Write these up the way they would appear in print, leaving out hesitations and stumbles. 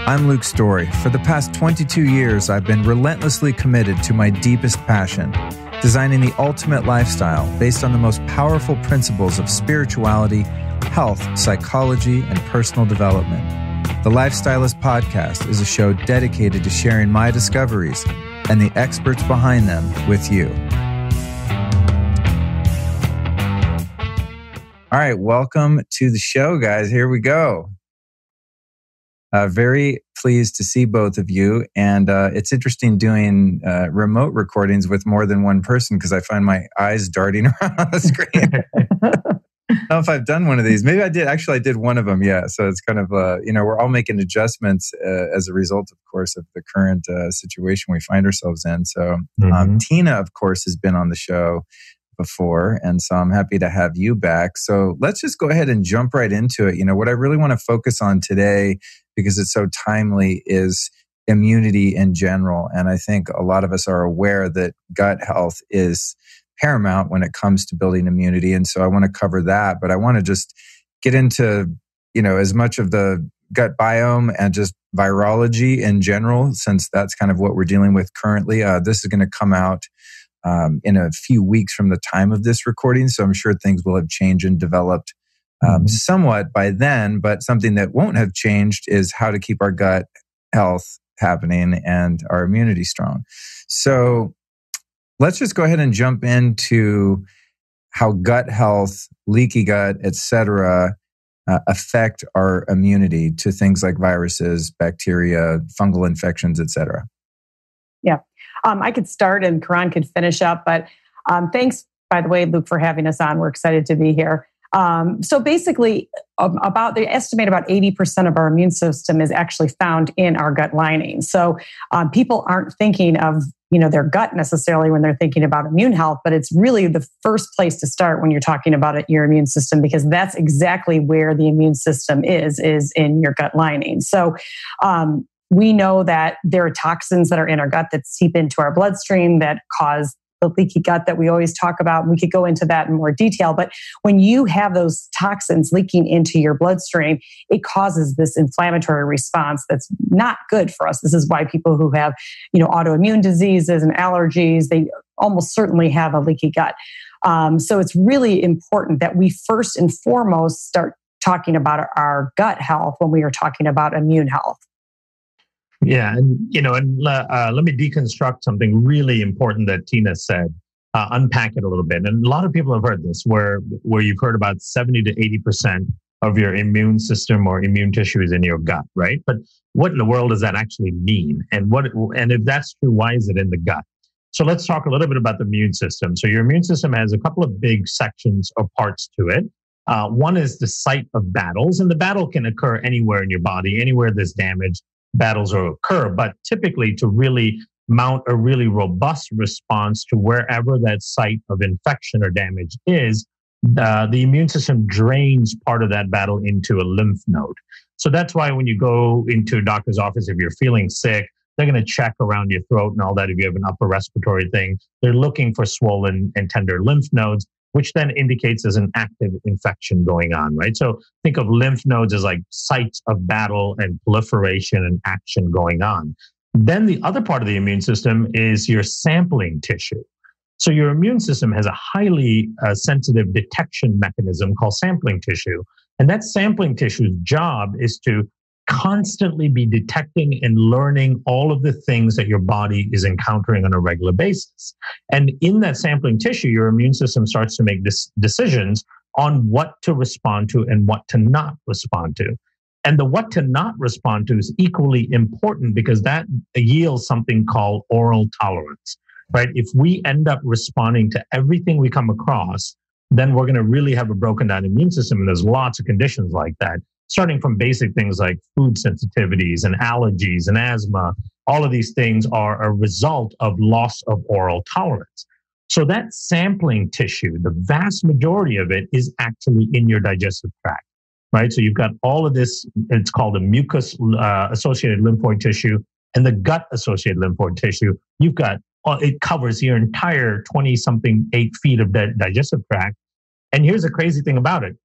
I'm Luke Story. For the past 22 years, I've been relentlessly committed to my deepest passion, designing the ultimate lifestyle based on the most powerful principles of spirituality, health, psychology, and personal development. The Lifestylist Podcast is a show dedicated to sharing my discoveries and the experts behind them with you. All right, welcome to the show, guys. Here we go. Very pleased to see both of you. And it's interesting doing remote recordings with more than one person because I find my eyes darting around on the screen. I don't know if I've done one of these. Maybe I did. Actually, I did one of them. Yeah. So it's kind of, we're all making adjustments as a result, of course, of the current situation we find ourselves in. So Tina, of course, has been on the show before. And so I'm happy to have you back. So let's just go ahead and jump right into it. What I really want to focus on today, because it's so timely, is immunity in general. And I think a lot of us are aware that gut health is paramount when it comes to building immunity. And so I want to cover that, but I want to just get into, as much of the gut biome and just virology in general, since that's kind of what we're dealing with currently. This is going to come out in a few weeks from the time of this recording. So I'm sure things will have changed and developed somewhat by then, but something that won't have changed is how to keep our gut health happening and our immunity strong. So let's just go ahead and jump into how gut health, leaky gut, etc., affect our immunity to things like viruses, bacteria, fungal infections, etc. Yeah. I could start and Kiran could finish up, but thanks, by the way, Luke, for having us on. We're excited to be here. So basically, they estimate about 80% of our immune system is actually found in our gut lining. So people aren't thinking of their gut necessarily when they're thinking about immune health, but it's really the first place to start when you're talking about your immune system, because that's exactly where the immune system is in your gut lining. So we know that there are toxins that are in our gut that seep into our bloodstream that cause the leaky gut that we always talk about. We could go into that in more detail, but when you have those toxins leaking into your bloodstream, it causes this inflammatory response that's not good for us. This is why people who have, autoimmune diseases and allergies, they almost certainly have a leaky gut. So it's really important that we first and foremost start talking about our gut health when we are talking about immune health. Yeah, and let me deconstruct something really important that Tina said. Unpack it a little bit. And a lot of people have heard this, where you've heard about 70 to 80% of your immune system or immune tissue is in your gut, right? But what in the world does that actually mean? And if that's true, why is it in the gut? So let's talk a little bit about the immune system. So your immune system has a couple of big sections or parts to it. One is the site of battles, and the battle can occur anywhere in your body, anywhere there's damage. Battles will occur, but typically to really mount a really robust response to wherever that site of infection or damage is, the immune system drains part of that battle into a lymph node. So that's why when you go into a doctor's office, if you're feeling sick, they're going to check around your throat and all that. If you have an upper respiratory thing, they're looking for swollen and tender lymph nodes, which then indicates there's an active infection going on, right? So think of lymph nodes as like sites of battle and proliferation and action going on. Then the other part of the immune system is your sampling tissue. So your immune system has a highly sensitive detection mechanism called sampling tissue. And that sampling tissue's job is to constantly be detecting and learning all of the things that your body is encountering on a regular basis. And in that sampling tissue, your immune system starts to make decisions on what to respond to and what to not respond to. And the what to not respond to is equally important because that yields something called oral tolerance, right? If we end up responding to everything we come across, then we're going to really have a broken down immune system. And there's lots of conditions like that. Starting from basic things like food sensitivities and allergies and asthma, all of these things are a result of loss of oral tolerance. So that sampling tissue, the vast majority of it is actually in your digestive tract, right? So you've got all of this, it's called the mucus-associated lymphoid tissue and the gut-associated lymphoid tissue. You've got, it covers your entire 20-something 8 feet of digestive tract. And here's the crazy thing about it.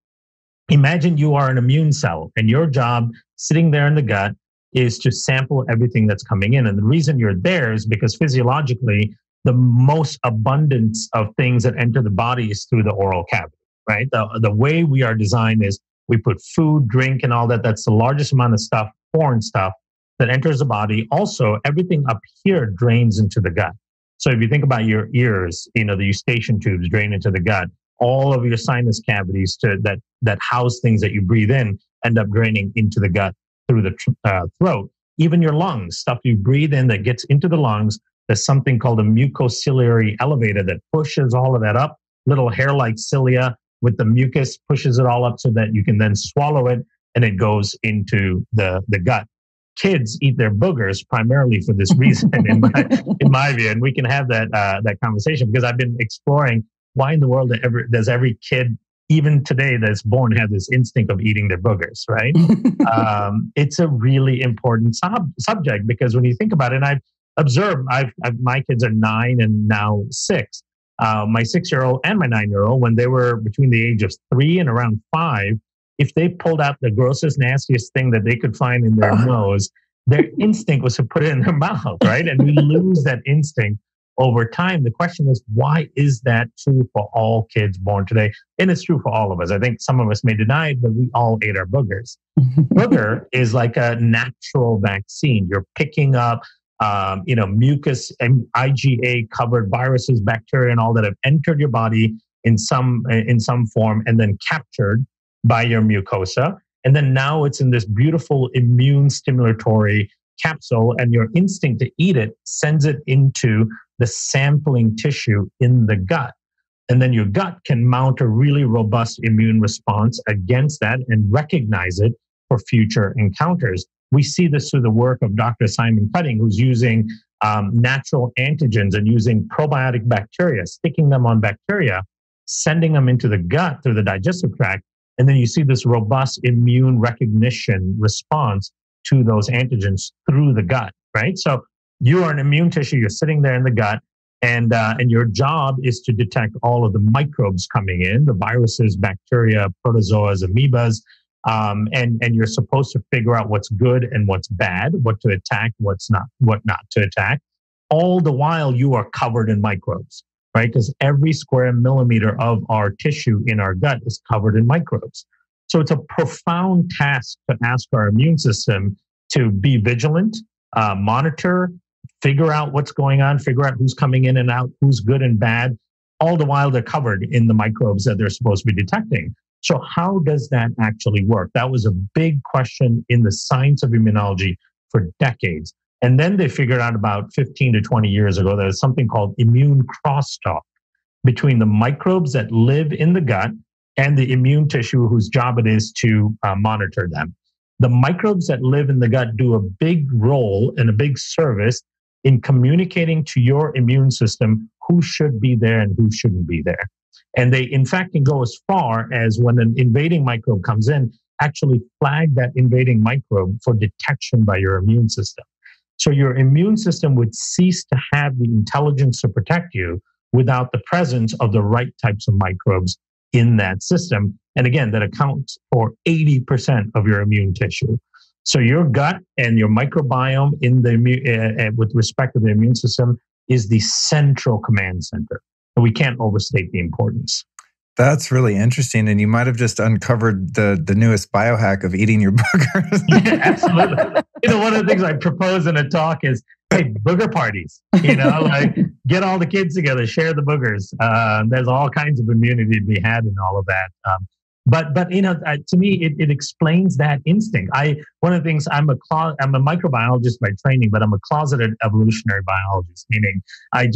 Imagine you are an immune cell and your job sitting there in the gut is to sample everything that's coming in. And the reason you're there is because physiologically, the most abundance of things that enter the body is through the oral cavity, right? The way we are designed is we put food, drink, and all that. That's the largest amount of stuff, foreign stuff, that enters the body. Also, everything up here drains into the gut. So if you think about your ears, the eustachian tubes drain into the gut. All of your sinus cavities that house things that you breathe in end up draining into the gut through the throat. Even your lungs, stuff you breathe in that gets into the lungs, there's something called a mucociliary elevator that pushes all of that up. Little hair-like cilia with the mucus pushes it all up so that you can then swallow it and it goes into the gut. Kids eat their boogers primarily for this reason, in my view, and we can have that conversation because I've been exploring why in the world does every kid, even today, that's born have this instinct of eating their boogers, right? It's a really important subject because when you think about it, and I've observed, my kids are 9 and now 6. My 6-year-old and my 9-year-old, when they were between the age of 3 and around 5, if they pulled out the grossest, nastiest thing that they could find in their nose, their instinct was to put it in their mouth, right? And we lose that instinct over time. The question is, why is that true for all kids born today? And it's true for all of us. I think some of us may deny it, but we all ate our boogers. Booger is like a natural vaccine. You're picking up mucus and IgA covered viruses, bacteria, and all that have entered your body in some form and then captured by your mucosa. And then now it's in this beautiful immune stimulatory capsule, and your instinct to eat it sends it into the sampling tissue in the gut. And then your gut can mount a really robust immune response against that and recognize it for future encounters. We see this through the work of Dr. Simon Cutting, who's using natural antigens and using probiotic bacteria, sticking them on bacteria, sending them into the gut through the digestive tract. And then you see this robust immune recognition response to those antigens through the gut, right? So you are an immune tissue, you're sitting there in the gut, and your job is to detect all of the microbes coming in, the viruses, bacteria, protozoas, amoebas, and you're supposed to figure out what's good and what's bad, what to attack, what not to attack. All the while you are covered in microbes, right? Because every square millimeter of our tissue in our gut is covered in microbes. So it's a profound task to ask our immune system to be vigilant, monitor, figure out what's going on, figure out who's coming in and out, who's good and bad. All the while they're covered in the microbes that they're supposed to be detecting. So how does that actually work? That was a big question in the science of immunology for decades. And then they figured out about 15 to 20 years ago, there's something called immune crosstalk between the microbes that live in the gut and the immune tissue whose job it is to monitor them. The microbes that live in the gut do a big role and a big service in communicating to your immune system who should be there and who shouldn't be there. And they, in fact, can go as far as when an invading microbe comes in, actually flag that invading microbe for detection by your immune system. So your immune system would cease to have the intelligence to protect you without the presence of the right types of microbes in that system. And again, that accounts for 80% of your immune tissue. So your gut and your microbiome in the with respect to the immune system is the central command center. And we can't overstate the importance. That's really interesting. And you might have just uncovered the newest biohack of eating your boogers. Yeah, absolutely. One of the things I propose in a talk is, hey, booger parties, like get all the kids together, share the boogers. There's all kinds of immunity to be had in all of that. But to me, it explains that instinct. One of the things, I'm a microbiologist by training, but I'm a closeted evolutionary biologist, meaning I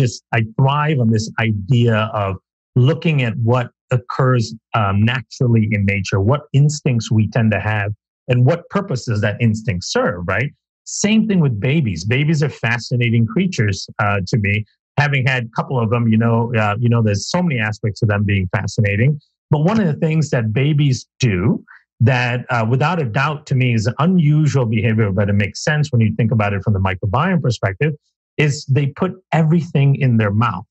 thrive on this idea of looking at what occurs naturally in nature, what instincts we tend to have, and what purposes that instinct serve, right? Same thing with babies. Babies are fascinating creatures to me. Having had a couple of them, there's so many aspects of them being fascinating. But one of the things that babies do that without a doubt to me is an unusual behavior, but it makes sense when you think about it from the microbiome perspective, is they put everything in their mouth,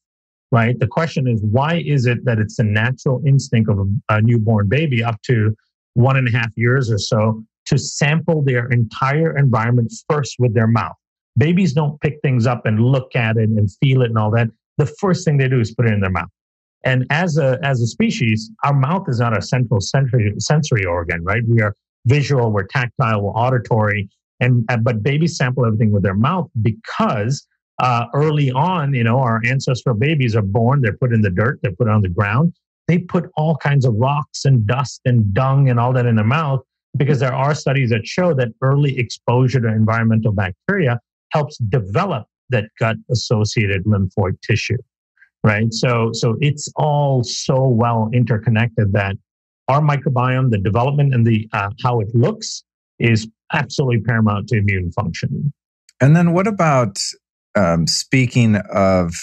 right? The question is, why is it that it's the natural instinct of a newborn baby up to 1.5 years or so to sample their entire environment first with their mouth. Babies don't pick things up and look at it and feel it and all that. The first thing they do is put it in their mouth. And as a species, our mouth is not a central sensory organ, right? We are visual, we're tactile, we're auditory, but babies sample everything with their mouth because early on, our ancestral babies are born, they're put in the dirt, they're put on the ground. They put all kinds of rocks and dust and dung and all that in their mouth because there are studies that show that early exposure to environmental bacteria helps develop that gut-associated lymphoid tissue, right? So it's all so well interconnected that our microbiome, the development and the how it looks is absolutely paramount to immune function. And then what about speaking of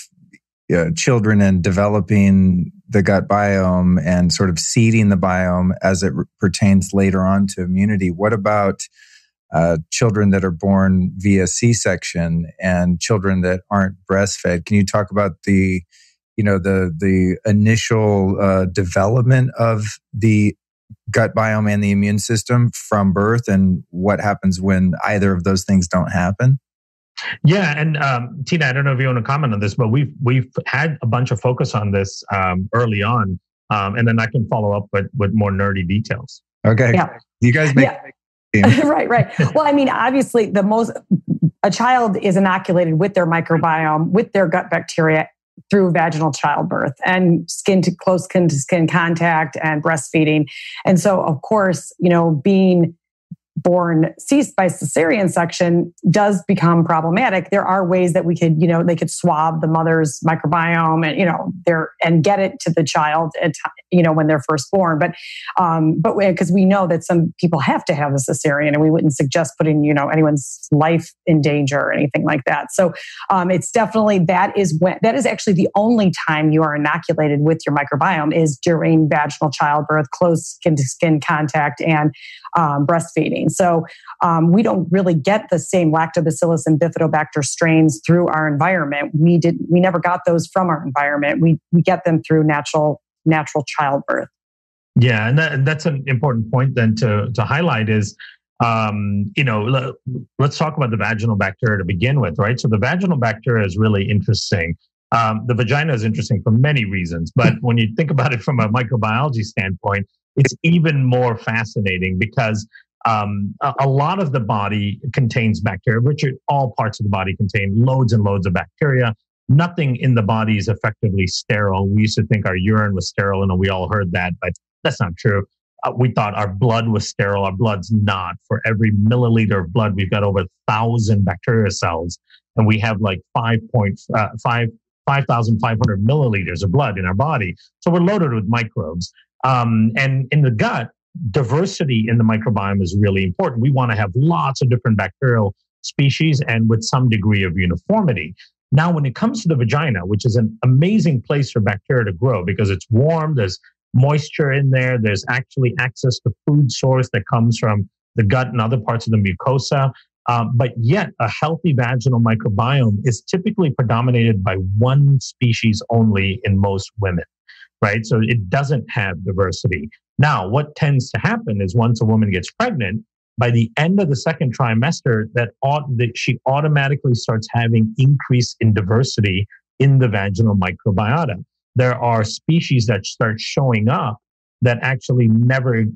children and developing the gut biome and sort of seeding the biome as it pertains later on to immunity? What about children that are born via C-section and children that aren't breastfed? Can you talk about the initial development of the gut biome and the immune system from birth, and what happens when either of those things don't happen? Yeah, and Tina, I don't know if you want to comment on this, but we've had a bunch of focus on this early on, and then I can follow up with more nerdy details. Okay, yeah. You guys make right. Well, I mean, obviously, a child is inoculated with their microbiome, with their gut bacteria through vaginal childbirth and close skin to skin contact and breastfeeding. And so, of course, being born by cesarean section does become problematic. There are ways that we could, they could swab the mother's microbiome and, and get it to the child at, when they're first born. But because we know that some people have to have a cesarean, and we wouldn't suggest putting, anyone's life in danger or anything like that. So it's definitely, that is actually the only time you are inoculated with your microbiome is during vaginal childbirth, close skin to skin contact, and breastfeeding. So we don't really get the same lactobacillus and bifidobacter strains through our environment. We never got those from our environment. We get them through natural childbirth. Yeah, and that's an important point then to highlight is, let's talk about the vaginal bacteria to begin with, right? So the vaginal bacteria is really interesting. The vagina is interesting for many reasons, but when you think about it from a microbiology standpoint, it's even more fascinating because a lot of the body contains bacteria. Richard, all parts of the body contain loads and loads of bacteria. Nothing in the body is effectively sterile. We used to think our urine was sterile, and we all heard that, but that's not true. We thought our blood was sterile. Our blood's not. For every milliliter of blood, we've got over 1,000 bacteria cells, and we have like 5,500 milliliters of blood in our body. So we're loaded with microbes. And in the gut, diversity in the microbiome is really important. We want to have lots of different bacterial species and with some degree of uniformity. Now, when it comes to the vagina, which is an amazing place for bacteria to grow because it's warm, there's moisture in there, there's actually access to food source that comes from the gut and other parts of the mucosa. But yet, a healthy vaginal microbiome is typically predominated by one species only in most women, right? So it doesn't have diversity. Now, what tends to happen is once a woman gets pregnant, by the end of the second trimester, she automatically starts having increase in diversity in the vaginal microbiota. There are species that start showing up that actually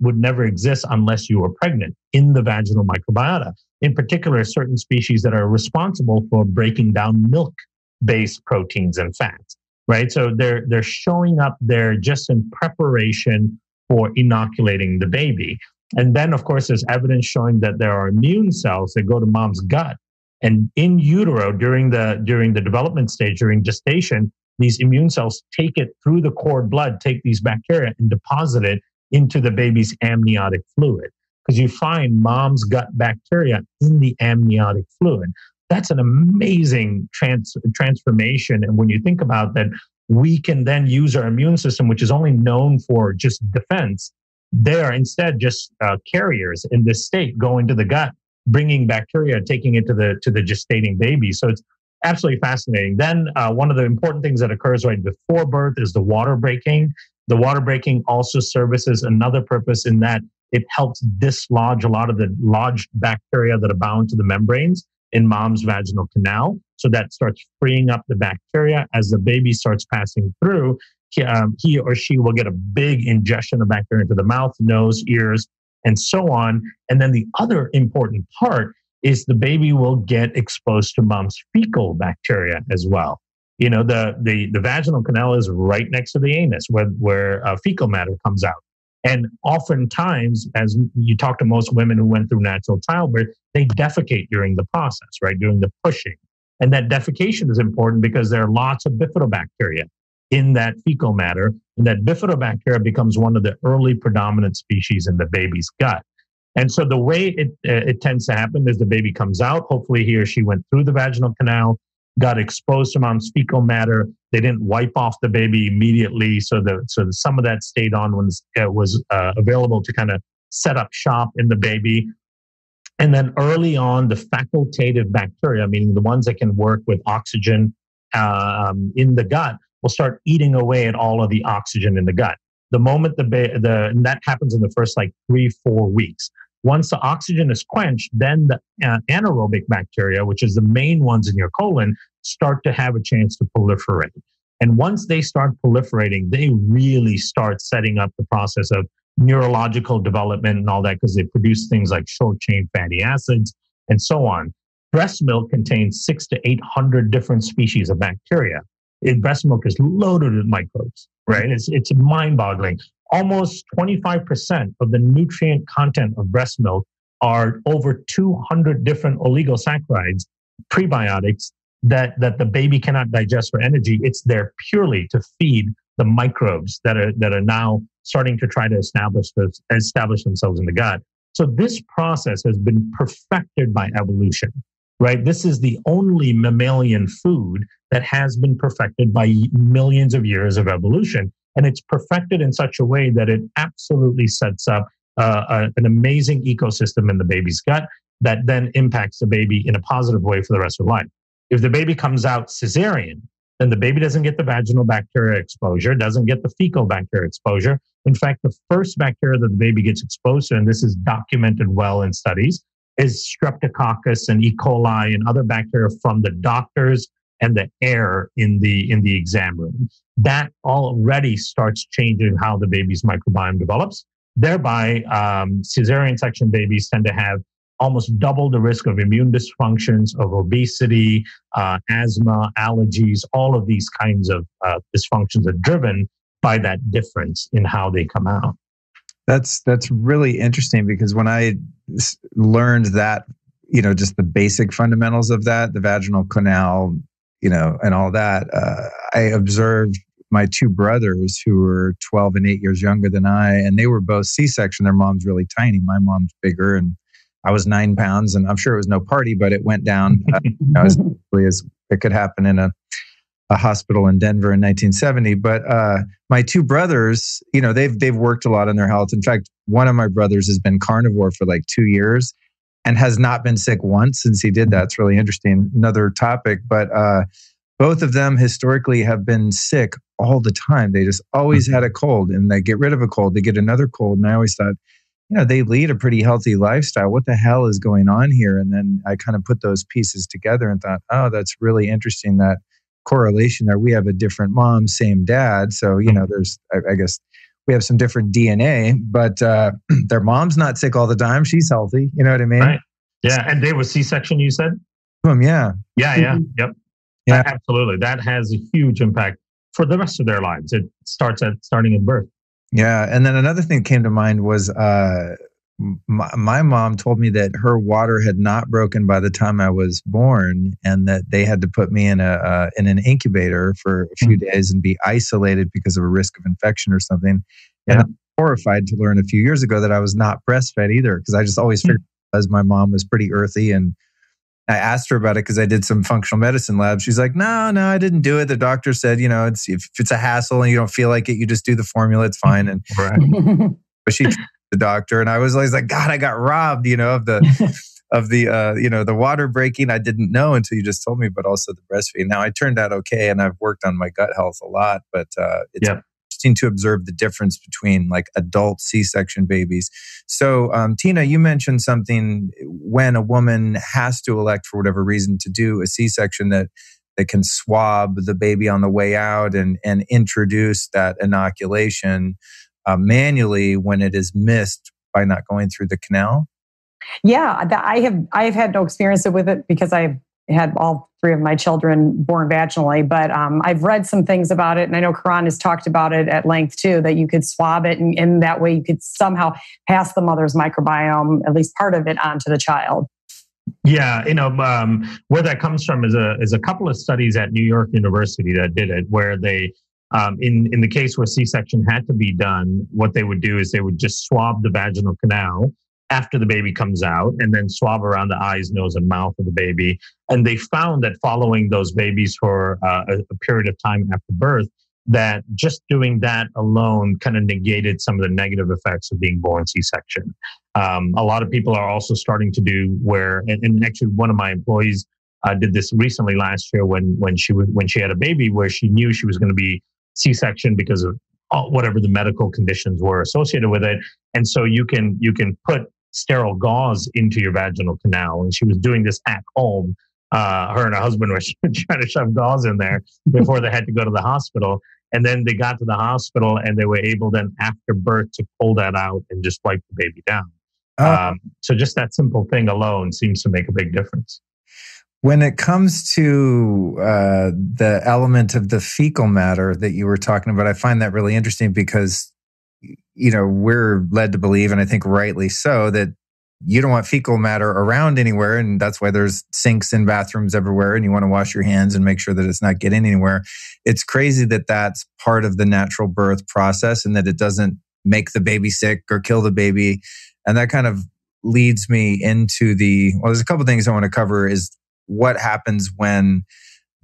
would never exist unless you were pregnant in the vaginal microbiota. In particular, certain species that are responsible for breaking down milk-based proteins and fats, right? So they're showing up there just in preparation for inoculating the baby. And then, of course, there's evidence showing that there are immune cells that go to mom's gut. And in utero, during the development stage, during gestation, these immune cells take it through the cord blood, take these bacteria and deposit it into the baby's amniotic fluid. Because you find mom's gut bacteria in the amniotic fluid. That's an amazing transformation. And when you think about that, we can then use our immune system, which is only known for just defense. They are instead just carriers in this state, going to the gut, bringing bacteria, taking it to the gestating baby. So it's absolutely fascinating. Then one of the important things that occurs right before birth is the water breaking. The water breaking also services another purpose in that it helps dislodge a lot of the lodged bacteria that are bound to the membranes in mom's vaginal canal. So that starts freeing up the bacteria as the baby starts passing through. He or she will get a big ingestion of bacteria into the mouth, nose, ears, and so on. And then the other important part is the baby will get exposed to mom's fecal bacteria as well. You know, the vaginal canal is right next to the anus where fecal matter comes out. And oftentimes, as you talk to most women who went through natural childbirth, they defecate during the process, right? During the pushing. And that defecation is important because there are lots of bifidobacteria in that fecal matter. And that bifidobacteria becomes one of the early predominant species in the baby's gut. And so the way it tends to happen is the baby comes out. Hopefully he or she went through the vaginal canal, got exposed to mom's fecal matter. They didn't wipe off the baby immediately. So some of that stayed on when it was available to kind of set up shop in the baby. And then early on, the facultative bacteria, meaning the ones that can work with oxygen in the gut, will start eating away at all of the oxygen in the gut. The moment and that happens in the first 3-4 weeks. Once the oxygen is quenched, then the anaerobic bacteria, which is the main ones in your colon, start to have a chance to proliferate. And once they start proliferating, they really start setting up the process of neurological development and all that, because they produce things like short-chain fatty acids and so on. Breast milk contains 600 to 800 different species of bacteria. Breast milk is loaded with microbes, right? It's mind-boggling. Almost 25% of the nutrient content of breast milk are over 200 different oligosaccharides, prebiotics that the baby cannot digest for energy. It's there purely to feed the microbes that are now starting to try to establish themselves in the gut. So this process has been perfected by evolution, right? This is the only mammalian food that has been perfected by millions of years of evolution. And it's perfected in such a way that it absolutely sets up an amazing ecosystem in the baby's gut that then impacts the baby in a positive way for the rest of life. If the baby comes out cesarean, then the baby doesn't get the vaginal bacteria exposure, doesn't get the fecal bacteria exposure. In fact, the first bacteria that the baby gets exposed to, and this is documented well in studies, is Streptococcus and E. coli and other bacteria from the doctors and the air in the exam room. That already starts changing how the baby's microbiome develops. Thereby, cesarean section babies tend to have almost double the risk of immune dysfunctions, of obesity, asthma, allergies. All of these kinds of dysfunctions are driven by that difference in how they come out. That's really interesting, because when I learned that, just the basic fundamentals of that, the vaginal canal, and all that, I observed my two brothers who were 12 and 8 years younger than I, and they were both C-section. Their mom's really tiny. My mom's bigger, and I was 9 pounds, and I'm sure it was no party, but it went down as quickly as it could happen in a hospital in Denver in 1970. But my two brothers, they've worked a lot on their health. In fact, one of my brothers has been carnivore for 2 years and has not been sick once since he did that. It's really interesting. Another topic, but both of them historically have been sick all the time. They just always had a cold, and they get rid of a cold, they get another cold. And I always thought, they lead a pretty healthy lifestyle. What the hell is going on here? And then I kind of put those pieces together and thought, oh, that's really interesting, that correlation there. We have a different mom, same dad. So, there's, I guess we have some different DNA, but their mom's not sick all the time. She's healthy. You know what I mean? Right. Yeah. And they were C-section, you said? Yeah. Yeah. Yep. Yeah. Absolutely. That has a huge impact for the rest of their lives. It starting at birth. Yeah. And then another thing that came to mind was my mom told me that her water had not broken by the time I was born, and that they had to put me in an incubator for a few days and be isolated because of a risk of infection or something. And I'm horrified to learn a few years ago that I was not breastfed either, because I just always figured because my mom was pretty earthy. And I asked her about it because I did some functional medicine lab. She's like, no, I didn't do it. The doctor said, if it's a hassle and you don't feel like it, you just do the formula. It's fine. And but she the doctor, and I was always like, God, I got robbed, of the water breaking. I didn't know until you just told me, but also the breastfeeding. Now I turned out okay, and I've worked on my gut health a lot, but it's interesting to observe the difference between like adult C-section babies. So, Tina, you mentioned something when a woman has to elect for whatever reason to do a C-section that can swab the baby on the way out and introduce that inoculation manually when it is missed by not going through the canal. Yeah, I have had no experience with it because I've had all three of my children born vaginally, but I've read some things about it, and I know Kiran has talked about it at length too, that you could swab it, and that way you could somehow pass the mother's microbiome, at least part of it, onto the child. Yeah, where that comes from is a couple of studies at New York University that did it, where they, in the case where C-section had to be done, what they would do is they would just swab the vaginal canal after the baby comes out, and then swab around the eyes, nose, and mouth of the baby. And they found that following those babies for a period of time after birth, that just doing that alone kind of negated some of the negative effects of being born C-section. A lot of people are also starting to do and actually one of my employees did this recently last year when she had a baby where she knew she was going to be C-section because of whatever the medical conditions were associated with it. And so you can put sterile gauze into your vaginal canal. And she was doing this at home. Her and her husband were trying to shove gauze in there before they had to go to the hospital. And then they got to the hospital and they were able then after birth to pull that out and just wipe the baby down. So just that simple thing alone seems to make a big difference. When it comes to the element of the fecal matter that you were talking about, I find that really interesting because, we're led to believe, and I think rightly so, that you don't want fecal matter around anywhere. And that's why there's sinks in bathrooms everywhere. And you want to wash your hands and make sure that it's not getting anywhere. It's crazy that that's part of the natural birth process and that it doesn't make the baby sick or kill the baby. And that kind of leads me into there's a couple of things I want to cover is what happens when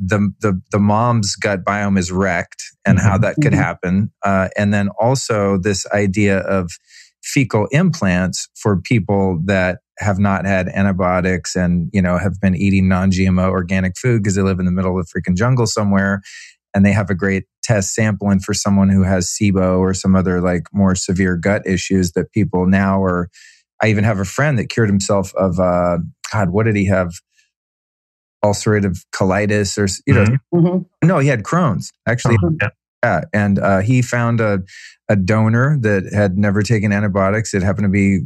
the mom's gut biome is wrecked and how that could happen. And then also this idea of fecal implants for people that have not had antibiotics and, have been eating non-GMO organic food because they live in the middle of the freaking jungle somewhere and they have a great test sampling for someone who has SIBO or some other like more severe gut issues that people now are. I even have a friend that cured himself of, what did he have? Ulcerative colitis or, no, he had Crohn's actually. Yeah. And he found a donor that had never taken antibiotics. It happened to be,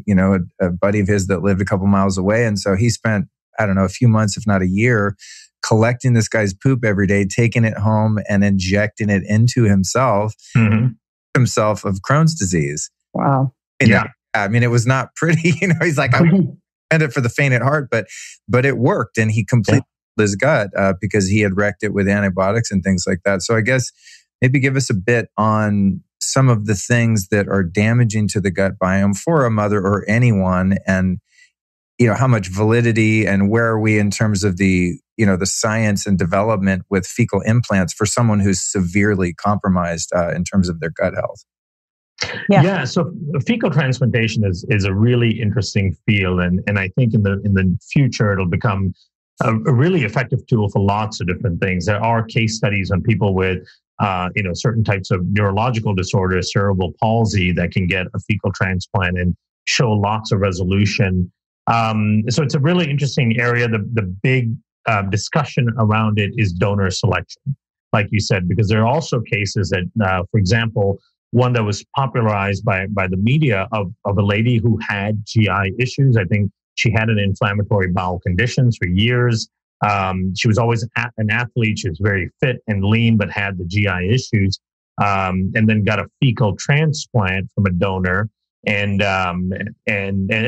a buddy of his that lived a couple miles away. And so he spent, I don't know, a few months, if not a year, collecting this guy's poop every day, taking it home and injecting it into himself of Crohn's disease. Wow. Yeah. I mean, it was not pretty. He's like, I meant it for the faint at heart, but it worked. And he completely his gut because he had wrecked it with antibiotics and things like that. So I guess maybe give us a bit on some of the things that are damaging to the gut biome for a mother or anyone, and how much validity and where are we in terms of the the science and development with fecal implants for someone who's severely compromised in terms of their gut health. Yeah. So fecal transplantation is a really interesting field, and I think in the future it'll become a really effective tool for lots of different things. There are case studies on people with certain types of neurological disorders, cerebral palsy, that can get a fecal transplant and show lots of resolution. So it's a really interesting area. The big discussion around it is donor selection, like you said, because there are also cases that, for example, one that was popularized by the media of a lady who had GI issues. I think she had an inflammatory bowel conditions for years. She was always an athlete. She was very fit and lean, but had the GI issues, and then got a fecal transplant from a donor. And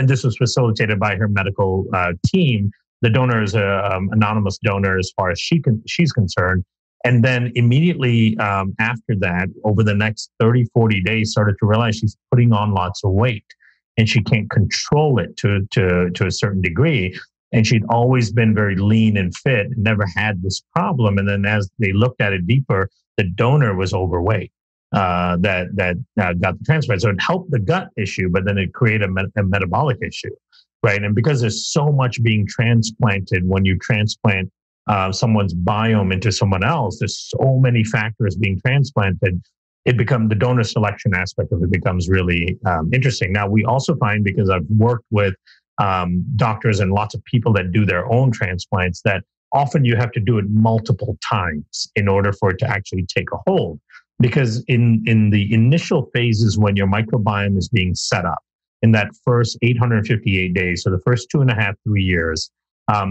this was facilitated by her medical team. The donor is an anonymous donor as far as she's concerned. And then immediately after that, over the next 30, 40 days, started to realize she's putting on lots of weight and she can't control it to a certain degree. And she'd always been very lean and fit and never had this problem. And then as they looked at it deeper, the donor was overweight that got the transplant. So it helped the gut issue, but then it created a metabolic issue, right? And because there's so much being transplanted when you transplant someone's biome into someone else, there's so many factors being transplanted. the donor selection aspect of it becomes really interesting. Now, we also find, because I've worked with doctors and lots of people that do their own transplants, that often you have to do it multiple times in order for it to actually take a hold. Because in the initial phases, when your microbiome is being set up, in that first 858 days, so the first 2.5, 3 years,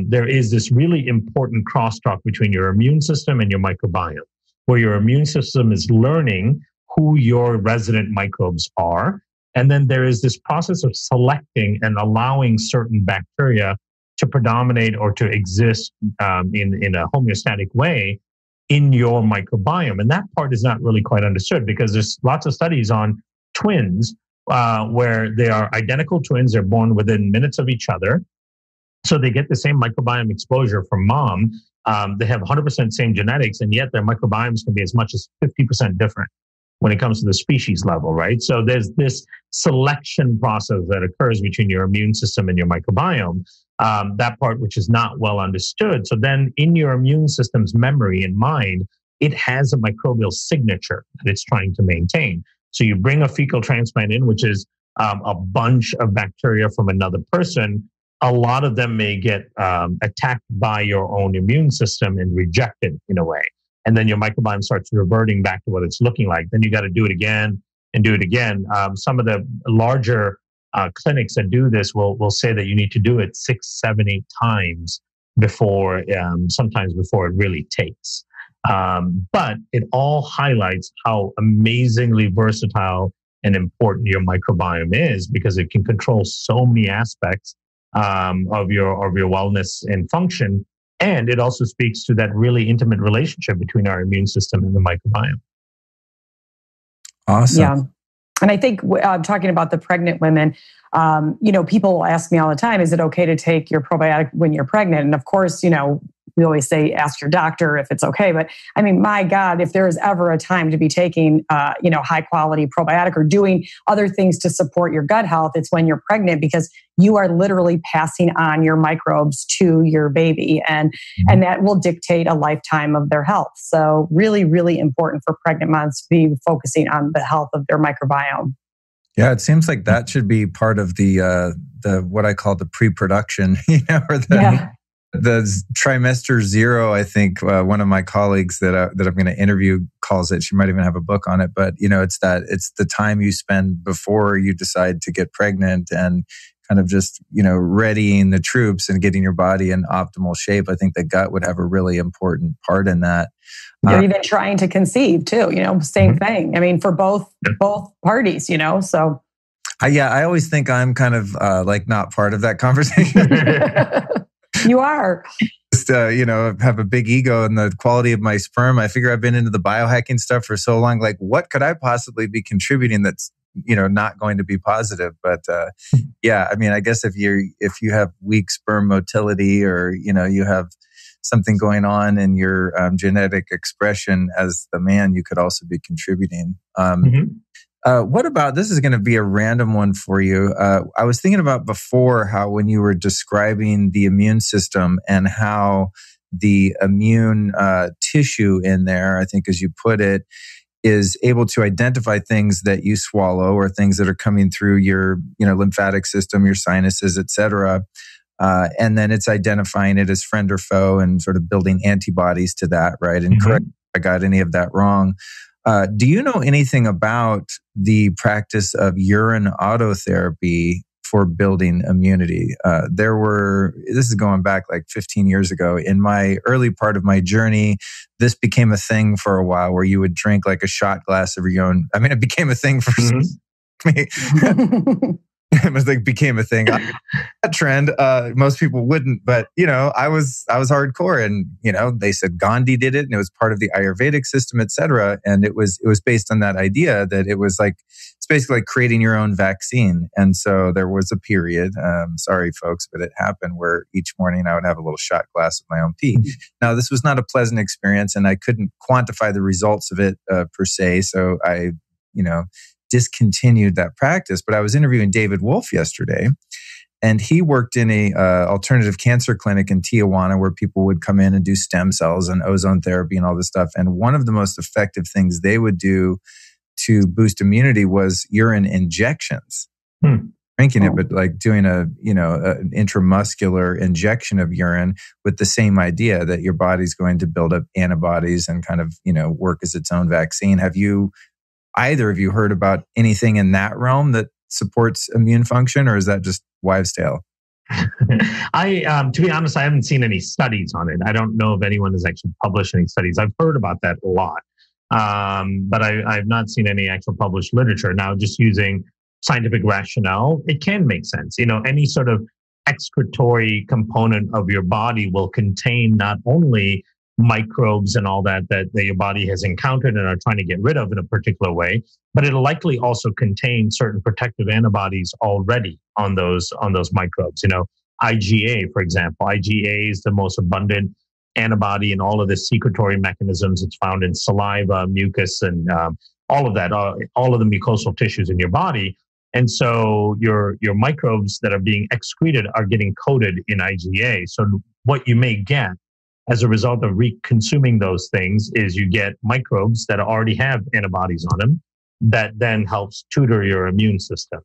there is this really important crosstalk between your immune system and your microbiome, where your immune system is learning who your resident microbes are. And then there is this process of selecting and allowing certain bacteria to predominate or to exist in a homeostatic way in your microbiome. And that part is not really quite understood, because there's lots of studies on twins where they are identical twins. They're born within minutes of each other. So they get the same microbiome exposure from mom. They have 100% same genetics, and yet their microbiomes can be as much as 50% different when it comes to the species level, right? So there's this selection process that occurs between your immune system and your microbiome, that part which is not well understood. So then in your immune system's memory and mind, it has a microbial signature that it's trying to maintain. So you bring a fecal transplant in, which is a bunch of bacteria from another person. A lot of them may get attacked by your own immune system and rejected in a way. And then your microbiome starts reverting back to what it's looking like. Then you got to do it again and do it again. Some of the larger clinics that do this will say that you need to do it 6, 7, 8 times before, sometimes before it really takes. But it all highlights how amazingly versatile and important your microbiome is, because it can control so many aspects of your wellness and function. And it also speaks to that really intimate relationship between our immune system and the microbiome. Awesome. Yeah. And I think talking about the pregnant women, people will ask me all the time, is it okay to take your probiotic when you're pregnant? And of course, we always say, ask your doctor if it's okay. But I mean, my God, if there is ever a time to be taking, high quality probiotic or doing other things to support your gut health, it's when you're pregnant, because you are literally passing on your microbes to your baby, and that will dictate a lifetime of their health. So really, really important for pregnant moms to be focusing on the health of their microbiome. Yeah, it seems like that should be part of the what I call the pre-production, or the trimester 0. I think one of my colleagues that I'm going to interview calls it. She might even have a book on it. But it's the time you spend before you decide to get pregnant, and kind of just readying the troops and getting your body in optimal shape. I think the gut would have a really important part in that. You're even trying to conceive too, same thing. I mean, for both parties, so. I always think I'm kind of like not part of that conversation. You are. Just, have a big ego in the quality of my sperm. I figure I've been into the biohacking stuff for so long. Like, what could I possibly be contributing that's, not going to be positive? But I guess if you have weak sperm motility, or, you have something going on in your genetic expression as the man, you could also be contributing. What about, this is going to be a random one for you. I was thinking about before how when you were describing the immune system and how the immune tissue in there, I think as you put it, is able to identify things that you swallow or things that are coming through your lymphatic system, your sinuses, et cetera. And then it's identifying it as friend or foe and sort of building antibodies to that, right? And correct if I got any of that wrong. Do you know anything about the practice of urine autotherapy for building immunity? This is going back like 15 years ago. In my early part of my journey, this became a thing for a while, where you would drink like a shot glass of your own. I mean, it became a thing for me. It became a thing. That trend, most people wouldn't, but I was hardcore, and they said Gandhi did it, and it was part of the Ayurvedic system, etc. And it was based on that idea that it was like, it's basically like creating your own vaccine. And so there was a period, sorry folks, but it happened, where each morning I would have a little shot glass of my own pee. Now, this was not a pleasant experience, and I couldn't quantify the results of it per se. So I, discontinued that practice. But I was interviewing David Wolf yesterday, and he worked in a alternative cancer clinic in Tijuana, where people would come in and do stem cells and ozone therapy and all this stuff. And one of the most effective things they would do to boost immunity was urine injections. Drinking it, but like doing an intramuscular injection of urine with the same idea that your body's going to build up antibodies and kind of, work as its own vaccine. Have either of you heard about anything in that realm that supports immune function, or is that just wives' tale? To be honest, I haven't seen any studies on it. I don't know if anyone has actually published any studies. I've heard about that a lot, but I've not seen any actual published literature. Now, just using scientific rationale, it can make sense. Any sort of excretory component of your body will contain not only microbes and all that your body has encountered and are trying to get rid of in a particular way, but it'll likely also contain certain protective antibodies already on those microbes. IgA, for example, IgA is the most abundant antibody in all of the secretory mechanisms. It's found in saliva, mucus, and all of that, all of the mucosal tissues in your body. And so your microbes that are being excreted are getting coated in IgA. So what you may get as a result of consuming those things is you get microbes that already have antibodies on them that then helps tutor your immune system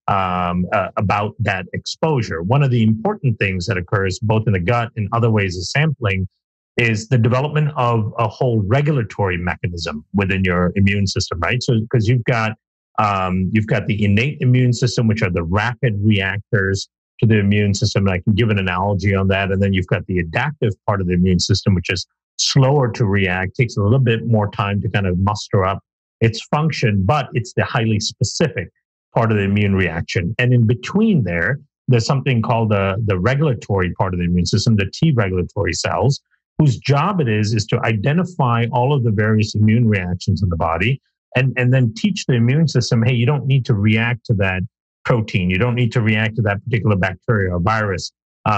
about that exposure. One of the important things that occurs both in the gut and other ways of sampling is the development of a whole regulatory mechanism within your immune system, right? So because you've got the innate immune system, which are the rapid reactors to the immune system. And I can give an analogy on that. And then you've got the adaptive part of the immune system, which is slower to react, takes a little bit more time to kind of muster up its function, but it's the highly specific part of the immune reaction. And in between there's something called the regulatory part of the immune system, the T regulatory cells, whose job it is to identify all of the various immune reactions in the body and then teach the immune system, hey, you don't need to react to that protein. You don't need to react to that particular bacteria or virus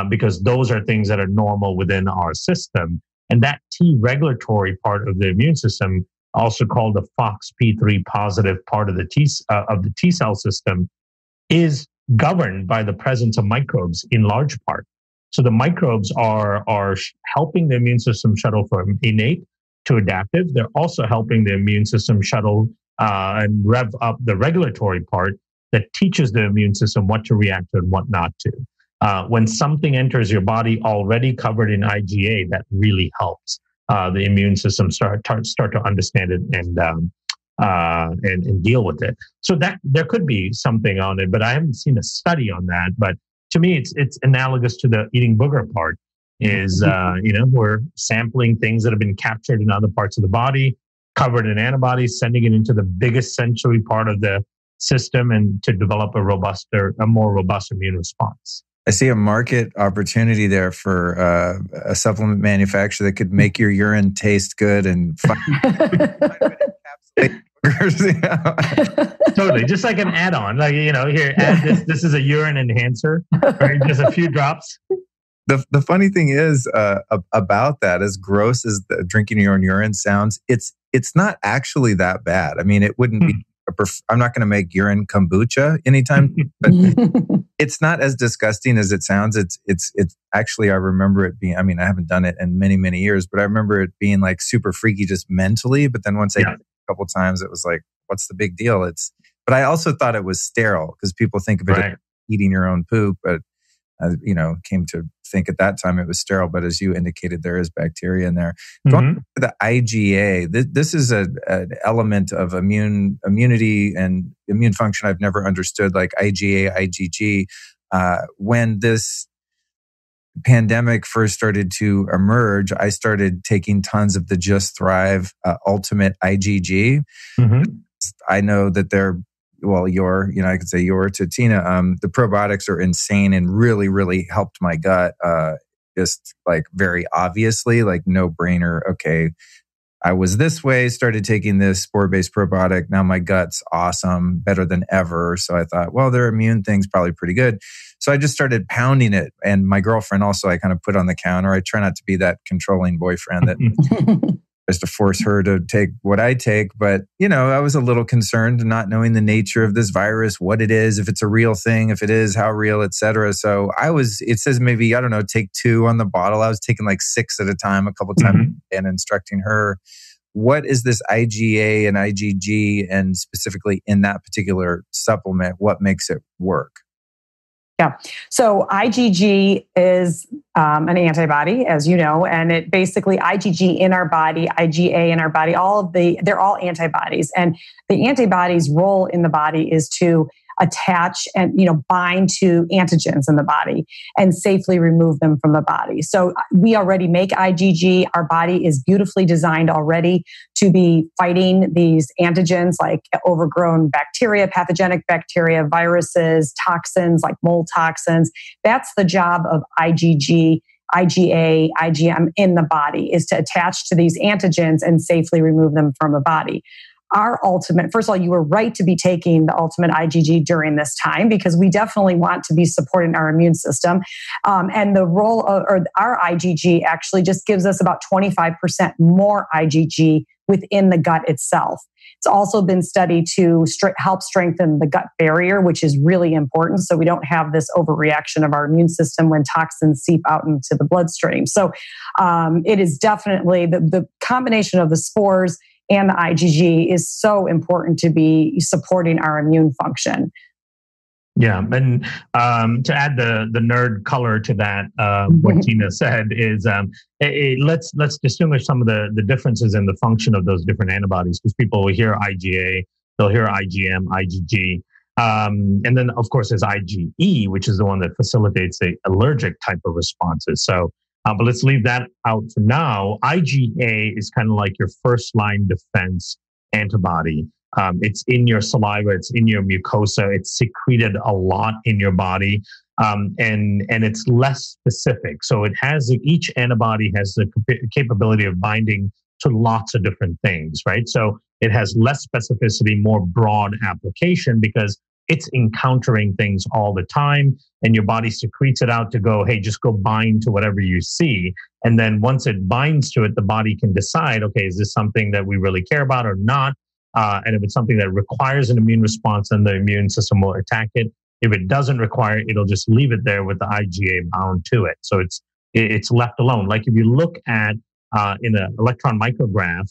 because those are things that are normal within our system. And that T regulatory part of the immune system, also called the FOXP3 positive part of the T cell system, is governed by the presence of microbes in large part. So the microbes are helping the immune system shuttle from innate to adaptive. They're also helping the immune system shuttle and rev up the regulatory part that teaches the immune system what to react to and what not to. When something enters your body already covered in IgA, that really helps the immune system start to understand it and deal with it. So that there could be something on it, but I haven't seen a study on that. But to me, it's analogous to the eating booger part. Is we're sampling things that have been captured in other parts of the body, covered in antibodies, sending it into the biggest sensory part of the system, and to develop a more robust immune response. I see a market opportunity there for a supplement manufacturer that could make your urine taste good and Totally, just like an add-on, like here, add this. This is a urine enhancer, right? Just a few drops. The funny thing is about that, as gross as drinking your own urine sounds, it's not actually that bad. I mean, it wouldn't be. I'm not going to make urine kombucha anytime, but it's not as disgusting as it sounds. It's actually, I remember it being. I mean, I haven't done it in many, many years, but I remember it being like super freaky just mentally. But then once I did it a couple times, it was like, what's the big deal? But I also thought it was sterile because people think of it as eating your own poop, but came to think at that time it was sterile, but as you indicated, there is bacteria in there. Going to the IgA, this is an element of immunity and immune function I've never understood, like IgA, IgG. When this pandemic first started to emerge, I started taking tons of the Just Thrive Ultimate IgG. I know that they're I could say to Tina, the probiotics are insane and really, really helped my gut. Just like very obviously, like no brainer. Okay, I was this way, started taking this spore-based probiotic. Now my gut's awesome, better than ever. So I thought, well, their immune thing's probably pretty good. So I just started pounding it. And my girlfriend also, I kind of put on the counter. I try not to be that controlling boyfriend that tries to force her to take what I take. But, I was a little concerned not knowing the nature of this virus, what it is, if it's a real thing, if it is, how real, et cetera. So it says maybe, take 2 on the bottle. I was taking like 6 at a time, a couple times and instructing her what is this IgA and IgG, and specifically in that particular supplement, what makes it work? Yeah. So IgG is an antibody, as you know, and it basically IgG in our body, IgA in our body, they're all antibodies. And the antibodies' role in the body is to attach and bind to antigens in the body and safely remove them from the body. So we already make IgG. Our body is beautifully designed already to be fighting these antigens like overgrown bacteria, pathogenic bacteria, viruses, toxins like mold toxins. That's the job of IgG, IgA, IgM in the body, is to attach to these antigens and safely remove them from the body. First of all, you were right to be taking the ultimate IgG during this time, because we definitely want to be supporting our immune system. And the role of our IgG actually just gives us about 25% more IgG within the gut itself. It's also been studied to help strengthen the gut barrier, which is really important, so we don't have this overreaction of our immune system when toxins seep out into the bloodstream. So it is definitely the combination of the spores and the IgG is so important to be supporting our immune function. Yeah, and to add the nerd color to that, what Tina said is let's distinguish some of the differences in the function of those different antibodies, because people will hear IgA, they'll hear IgM, IgG, and then of course there's IgE, which is the one that facilitates the allergic type of responses. So, but let's leave that out for now. IgA is kind of like your first line defense antibody. It's in your saliva, it's in your mucosa, it's secreted a lot in your body, and it's less specific. So each antibody has the capability of binding to lots of different things, right? So it has less specificity, more broad application, because it's encountering things all the time, and your body secretes it out to go, hey, just go bind to whatever you see. And then once it binds to it, the body can decide, okay, is this something that we really care about or not? And if it's something that requires an immune response, then the immune system will attack it. If it doesn't require it, it'll just leave it there with the IgA bound to it. So it's left alone. Like if you look at in an electron micrograph,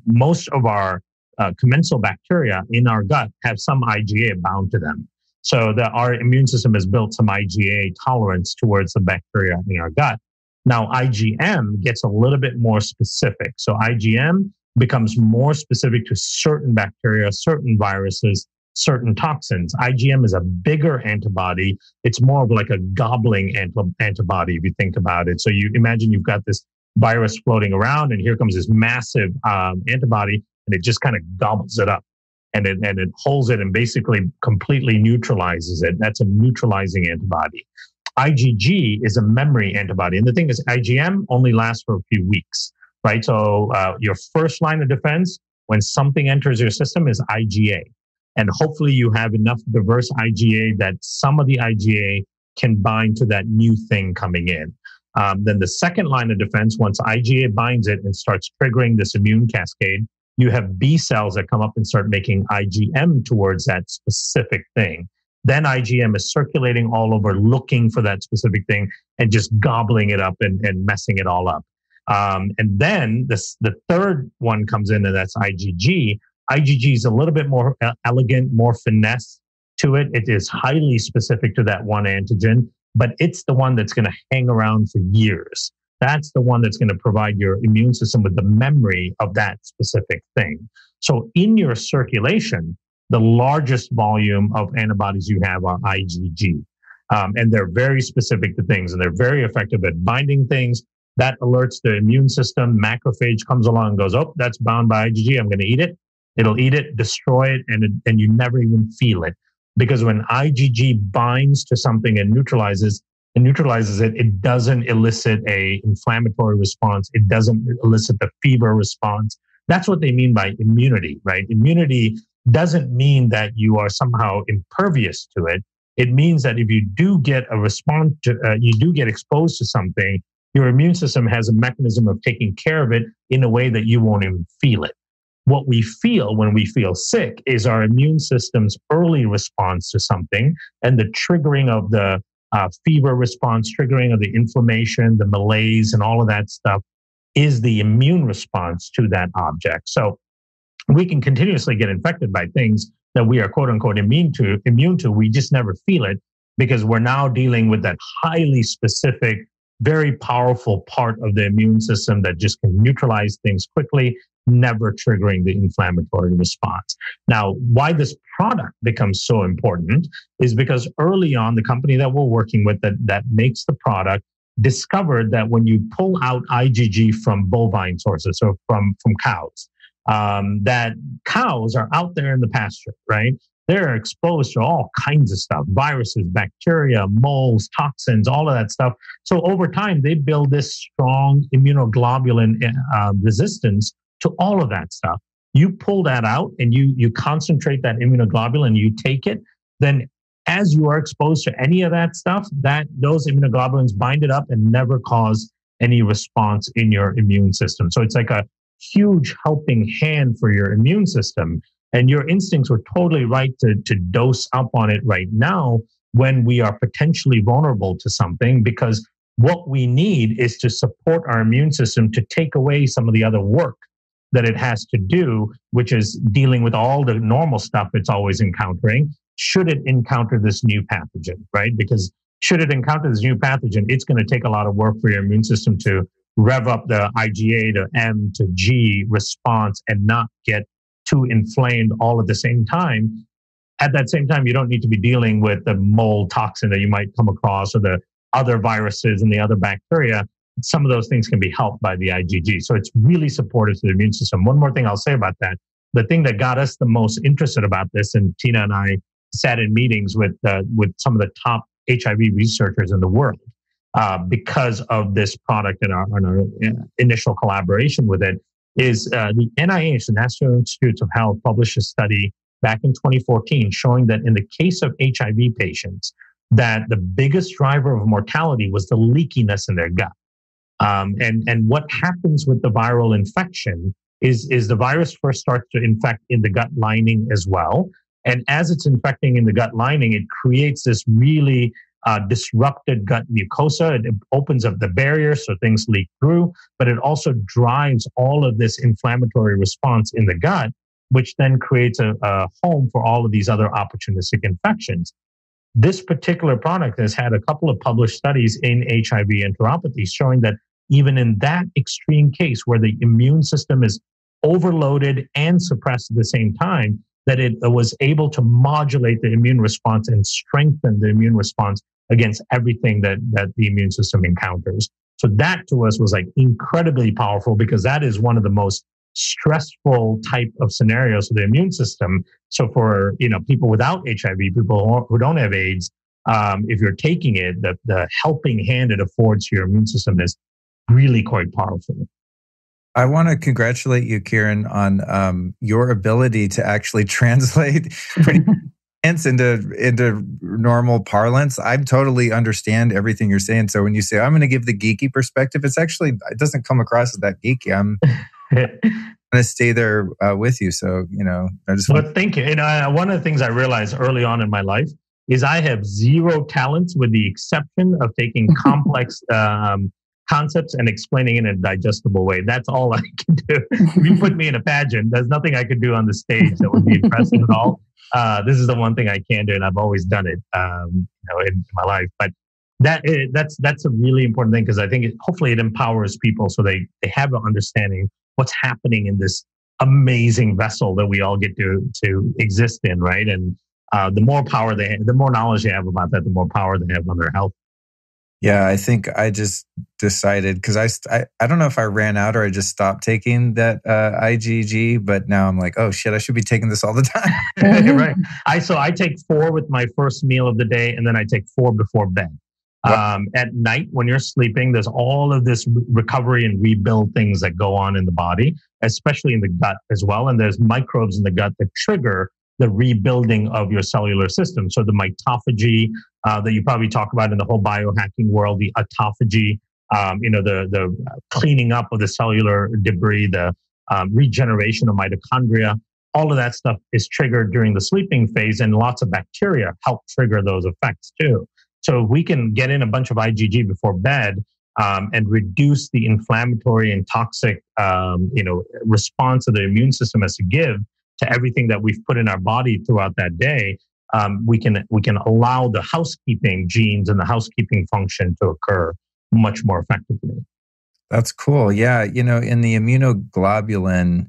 most of our commensal bacteria in our gut have some IgA bound to them. So our immune system has built some IgA tolerance towards the bacteria in our gut. Now, IgM gets a little bit more specific. So IgM becomes more specific to certain bacteria, certain viruses, certain toxins. IgM is a bigger antibody. It's more of like a gobbling antibody, if you think about it. So you imagine you've got this virus floating around, and here comes this massive antibody, and it just kind of gobbles it up, and it holds it and basically completely neutralizes it. That's a neutralizing antibody. IgG is a memory antibody. And the thing is, IgM only lasts for a few weeks, right? So your first line of defense when something enters your system is IgA. And hopefully you have enough diverse IgA that some of the IgA can bind to that new thing coming in. Then the second line of defense, once IgA binds it and starts triggering this immune cascade, you have B cells that come up and start making IgM towards that specific thing. Then IgM is circulating all over looking for that specific thing and just gobbling it up and messing it all up. And then the third one comes in, and that's IgG. IgG is a little bit more elegant, more finesse to it. It is highly specific to that one antigen, but it's the one that's going to hang around for years. That's the one that's going to provide your immune system with the memory of that specific thing. So in your circulation, the largest volume of antibodies you have are IgG. And they're very specific to things, and they're very effective at binding things. That alerts the immune system. Macrophage comes along and goes, oh, that's bound by IgG. I'm going to eat it. It'll eat it, destroy it, and you never even feel it. Because when IgG binds to something and neutralizes it, it doesn't elicit a inflammatory response. It doesn't elicit the fever response. That's what they mean by immunity, right? Immunity doesn't mean that you are somehow impervious to it. It means that if you do get a response to, you do get exposed to something, your immune system has a mechanism of taking care of it in a way that you won't even feel it. What we feel when we feel sick is our immune system's early response to something, and the triggering of the fever response, triggering of the inflammation, the malaise, and all of that stuff is the immune response to that object. So we can continuously get infected by things that we are quote unquote immune to. We just never feel it because we're now dealing with that highly specific, very powerful part of the immune system that just can neutralize things quickly, never triggering the inflammatory response. Now, why this product becomes so important is because early on, the company that we're working with that makes the product discovered that when you pull out IgG from bovine sources, so from cows, that cows are out there in the pasture, right? They're exposed to all kinds of stuff, viruses, bacteria, molds, toxins, all of that stuff. So over time, they build this strong immunoglobulin resistance to all of that stuff. You pull that out and you concentrate that immunoglobulin, you take it, then as you are exposed to any of that stuff, those immunoglobulins bind it up and never cause any response in your immune system. So it's like a huge helping hand for your immune system. And your instincts were totally right to dose up on it right now when we are potentially vulnerable to something, because what we need is to support our immune system to take away some of the other work that it has to do, which is dealing with all the normal stuff it's always encountering, should it encounter this new pathogen, right? Because should it encounter this new pathogen, it's going to take a lot of work for your immune system to rev up the IgA to M to G response and not get too inflamed all at the same time. At that same time, you don't need to be dealing with the mold toxin that you might come across or the other viruses and the other bacteria. Some of those things can be helped by the IgG. So it's really supportive to the immune system. One more thing I'll say about that. The thing that got us the most interested about this, and Tina and I sat in meetings with some of the top HIV researchers in the world because of this product and our initial collaboration with it, is the NIH, the National Institutes of Health, published a study back in 2014 showing that in the case of HIV patients, that the biggest driver of mortality was the leakiness in their gut. And what happens with the viral infection is the virus first starts to infect in the gut lining as well. And as it's infecting in the gut lining, it creates this really disrupted gut mucosa. It opens up the barrier so things leak through, but it also drives all of this inflammatory response in the gut, which then creates a home for all of these other opportunistic infections. This particular product has had a couple of published studies in HIV enteropathy showing that even in that extreme case where the immune system is overloaded and suppressed at the same time, that it was able to modulate the immune response and strengthen the immune response against everything that the immune system encounters. So that to us was like incredibly powerful because that is one of the most stressful type of scenarios for the immune system. So for people without HIV, people who don't have AIDS, if you're taking it, the helping hand it affords to your immune system is really quite powerful. I want to congratulate you, Kiran, on your ability to actually translate pretty into normal parlance. I totally understand everything you're saying. So when you say, I'm going to give the geeky perspective, it doesn't come across as that geeky. I'm going to stay there with you. So, thank you. One of the things I realized early on in my life is I have zero talents with the exception of taking complex concepts and explaining it in a digestible way. That's all I can do. If you put me in a pageant, there's nothing I could do on the stage that would be impressive at all. This is the one thing I can do, and I've always done it, in my life. But that's a really important thing because I think hopefully it empowers people so they have an understanding what's happening in this amazing vessel that we all get to exist in, right? And the more power the more knowledge they have about that, the more power they have on their health. Yeah, I think I just decided because I don't know if I ran out or I just stopped taking that IgG, but now I'm like, oh shit, I should be taking this all the time. Right. I take 4 with my first meal of the day, and then I take 4 before bed. At night when you're sleeping, there's all of this recovery and rebuild things that go on in the body, especially in the gut as well. And there's microbes in the gut that trigger the rebuilding of your cellular system. So the mitophagy that you probably talk about in the whole biohacking world, the autophagy, the cleaning up of the cellular debris, the regeneration of mitochondria, all of that stuff is triggered during the sleeping phase, and lots of bacteria help trigger those effects too. So if we can get in a bunch of IgG before bed, and reduce the inflammatory and toxic, response of the immune system has to give to everything that we've put in our body throughout that day, we can allow the housekeeping genes and the housekeeping function to occur much more effectively. That's cool. Yeah. In the immunoglobulin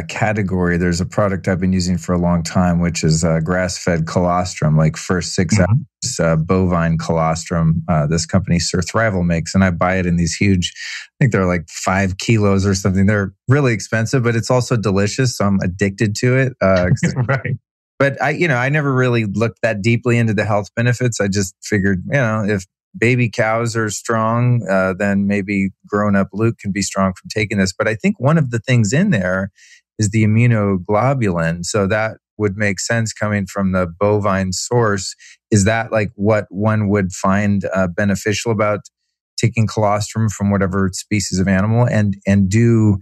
category, there's a product I've been using for a long time, which is grass-fed colostrum, like first 6 hours bovine colostrum. This company Surthrival makes, and I buy it in these huge, I think they're like 5 kilos or something. They're really expensive, but it's also delicious. So I'm addicted to it. Right. But I never really looked that deeply into the health benefits. I just figured, if baby cows are strong, then maybe grown-up Luke can be strong from taking this. But I think one of the things in there is the immunoglobulin. So that would make sense coming from the bovine source. Is that like what one would find beneficial about taking colostrum from whatever species of animal? And do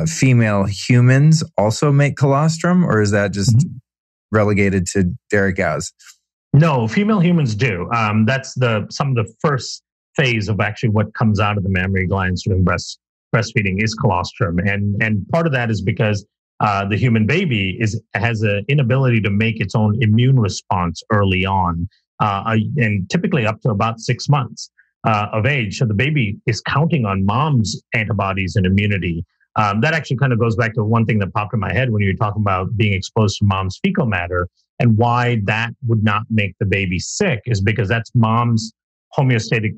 female humans also make colostrum, or is that just relegated to dairy cows? No, female humans do. That's some of the first phase of actually what comes out of the mammary glands during breastfeeding is colostrum, and part of that is because the human baby has an inability to make its own immune response early on, and typically up to about 6 months of age. So the baby is counting on mom's antibodies and immunity. That actually kind of goes back to one thing that popped in my head when you were talking about being exposed to mom's fecal matter. And why that would not make the baby sick is because that's mom's homeostatic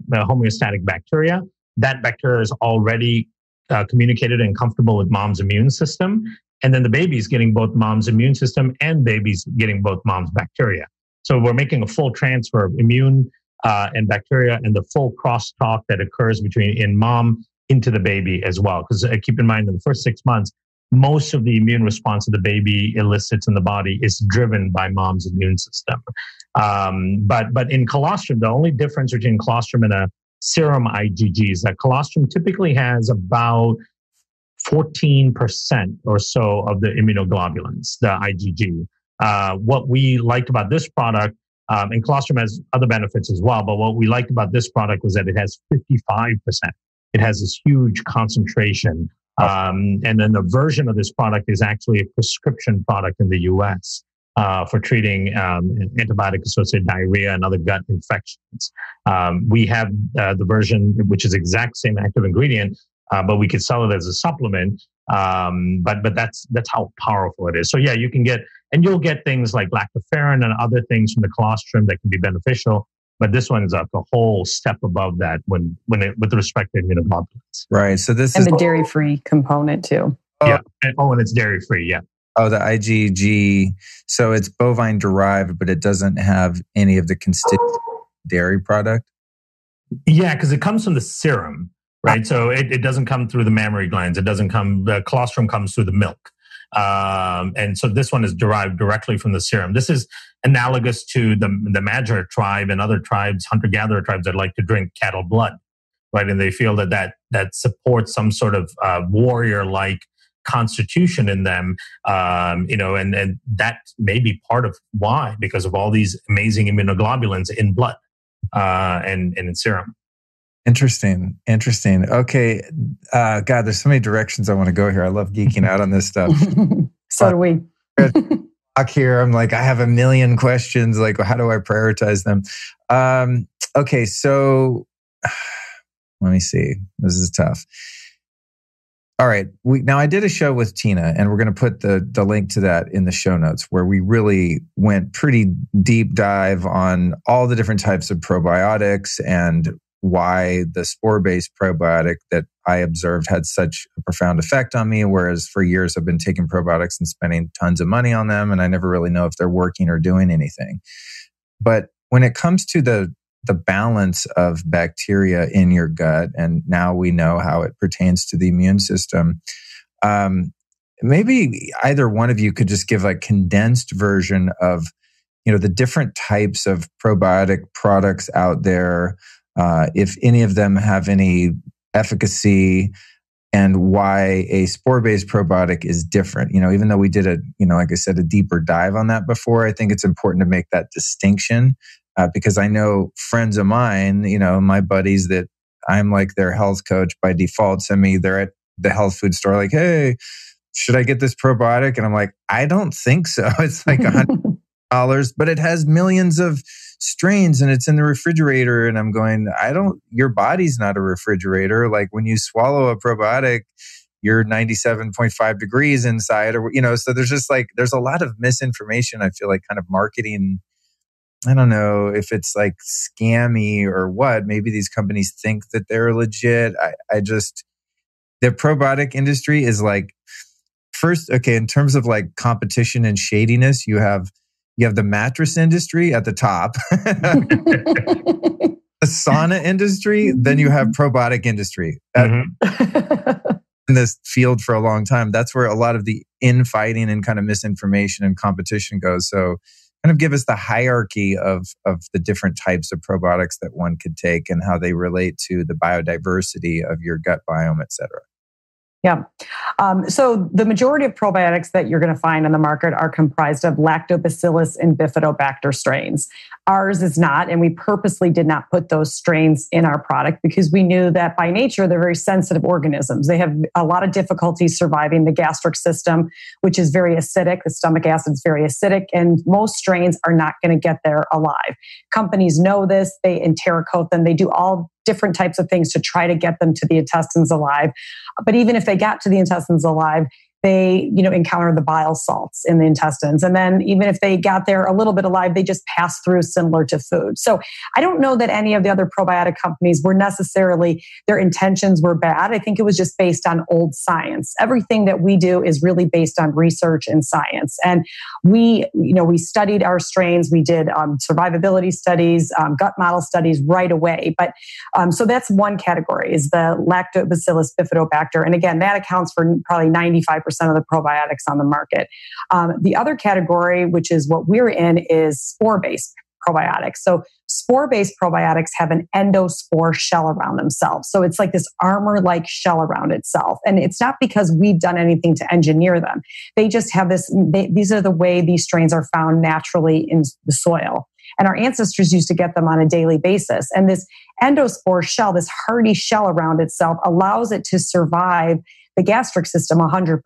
bacteria. That bacteria is already communicated and comfortable with mom's immune system. And then the baby's getting both mom's immune system and baby's getting both mom's bacteria. So we're making a full transfer of immune and bacteria and the full crosstalk that occurs in mom into the baby as well. Because keep in mind, in the first 6 months, most of the immune response that the baby elicits in the body is driven by mom's immune system. But in colostrum, the only difference between colostrum and a serum IgG is that colostrum typically has about 14% or so of the immunoglobulins, the IgG. What we liked about this product, and colostrum has other benefits as well, but what we liked about this product was that it has 55%. It has this huge concentration. And then the version of this product is actually a prescription product in the US for treating antibiotic-associated diarrhea and other gut infections. We have the version which is exact same active ingredient, but we could sell it as a supplement. But that's how powerful it is. So yeah, you'll get things like lactoferrin and other things from the colostrum that can be beneficial. But this one is a whole step above that with respect to immunoglobulins. Right. So this is the dairy-free component too. Yeah. And it's dairy-free. Yeah. Oh, the IgG. So it's bovine derived, but it doesn't have any of the constituent dairy product. Yeah, because it comes from the serum, right? So it doesn't come through the mammary glands. The colostrum comes through the milk. And so this one is derived directly from the serum. This is analogous to the Madra tribe and other tribes, hunter-gatherer tribes that like to drink cattle blood, right? And they feel that supports some sort of warrior-like constitution in them, and that may be part of why, because of all these amazing immunoglobulins in blood and in serum. Interesting. Okay. God, there's so many directions I want to go here. I love geeking out on this stuff. So do we. Here, I'm like, I have a million questions. Like, how do I prioritize them? Okay. So let me see. This is tough. All right. Now I did a show with Tina, and we're going to put the link to that in the show notes, where we really went pretty deep dive on all the different types of probiotics and why the spore-based probiotic that I observed had such a profound effect on me, whereas for years I've been taking probiotics and spending tons of money on them, and I never really know if they're working or doing anything. But when it comes to the balance of bacteria in your gut, and now we know how it pertains to the immune system, maybe either one of you could just give a condensed version of, the different types of probiotic products out there, if any of them have any efficacy, and why a spore-based probiotic is different. Even though we did like I said, a deeper dive on that before, I think it's important to make that distinction, because I know friends of mine, my buddies that I'm like their health coach by default. They're at the health food store like, hey, should I get this probiotic? And I'm like, I don't think so. It's like $100, but it has millions of strains and it's in the refrigerator. And I'm going, your body's not a refrigerator. Like when you swallow a probiotic, you're 97.5 degrees inside, or, so there's a lot of misinformation. I feel like kind of marketing. I don't know if it's like scammy or what. Maybe these companies think that they're legit. The probiotic industry is like, first, okay, in terms of like competition and shadiness, you have the mattress industry at the top, the sauna industry, then you have probiotic industry. In this field for a long time, that's where a lot of the infighting and kind of misinformation and competition goes. So kind of give us the hierarchy of the different types of probiotics that one could take and how they relate to the biodiversity of your gut biome, et cetera. Yeah. So the majority of probiotics that you're going to find on the market are comprised of lactobacillus and bifidobacter strains. Ours is not, and we purposely did not put those strains in our product because we knew that by nature, they're very sensitive organisms. They have a lot of difficulty surviving the gastric system, which is very acidic. The stomach acid is very acidic, and most strains are not going to get there alive. Companies know this. They enterocoat them. They do all different types of things to try to get them to the intestines alive. But even if they got to the intestines alive, they, encounter the bile salts in the intestines. And then even if they got there a little bit alive, they just pass through similar to food. So I don't know that any of the other probiotic companies were necessarily, their intentions were bad. I think it was just based on old science. Everything that we do is really based on research and science. And we studied our strains. We did survivability studies, gut model studies right away. But so that's one category, is the lactobacillus bifidobacter. And again, that accounts for probably 95% of the probiotics on the market. The other category, which is what we're in, is spore-based probiotics. So spore-based probiotics have an endospore shell around themselves. So it's like this armor-like shell around itself. And it's not because we've done anything to engineer them. They just have this, these are the way these strains are found naturally in the soil. And our ancestors used to get them on a daily basis. And this endospore shell, this hardy shell around itself, allows it to survive the gastric system 100%.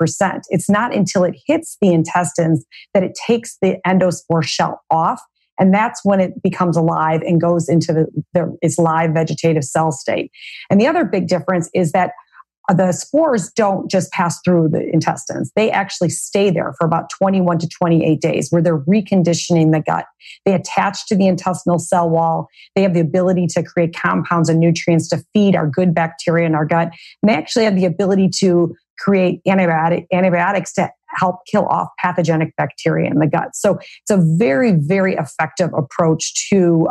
It's not until it hits the intestines that it takes the endospore shell off. And that's when it becomes alive and goes into its live vegetative cell state. And the other big difference is that the spores don't just pass through the intestines. They actually stay there for about 21 to 28 days where they're reconditioning the gut. They attach to the intestinal cell wall. They have the ability to create compounds and nutrients to feed our good bacteria in our gut. And they actually have the ability to create antibiotics to help kill off pathogenic bacteria in the gut. So it's a very, very effective approach to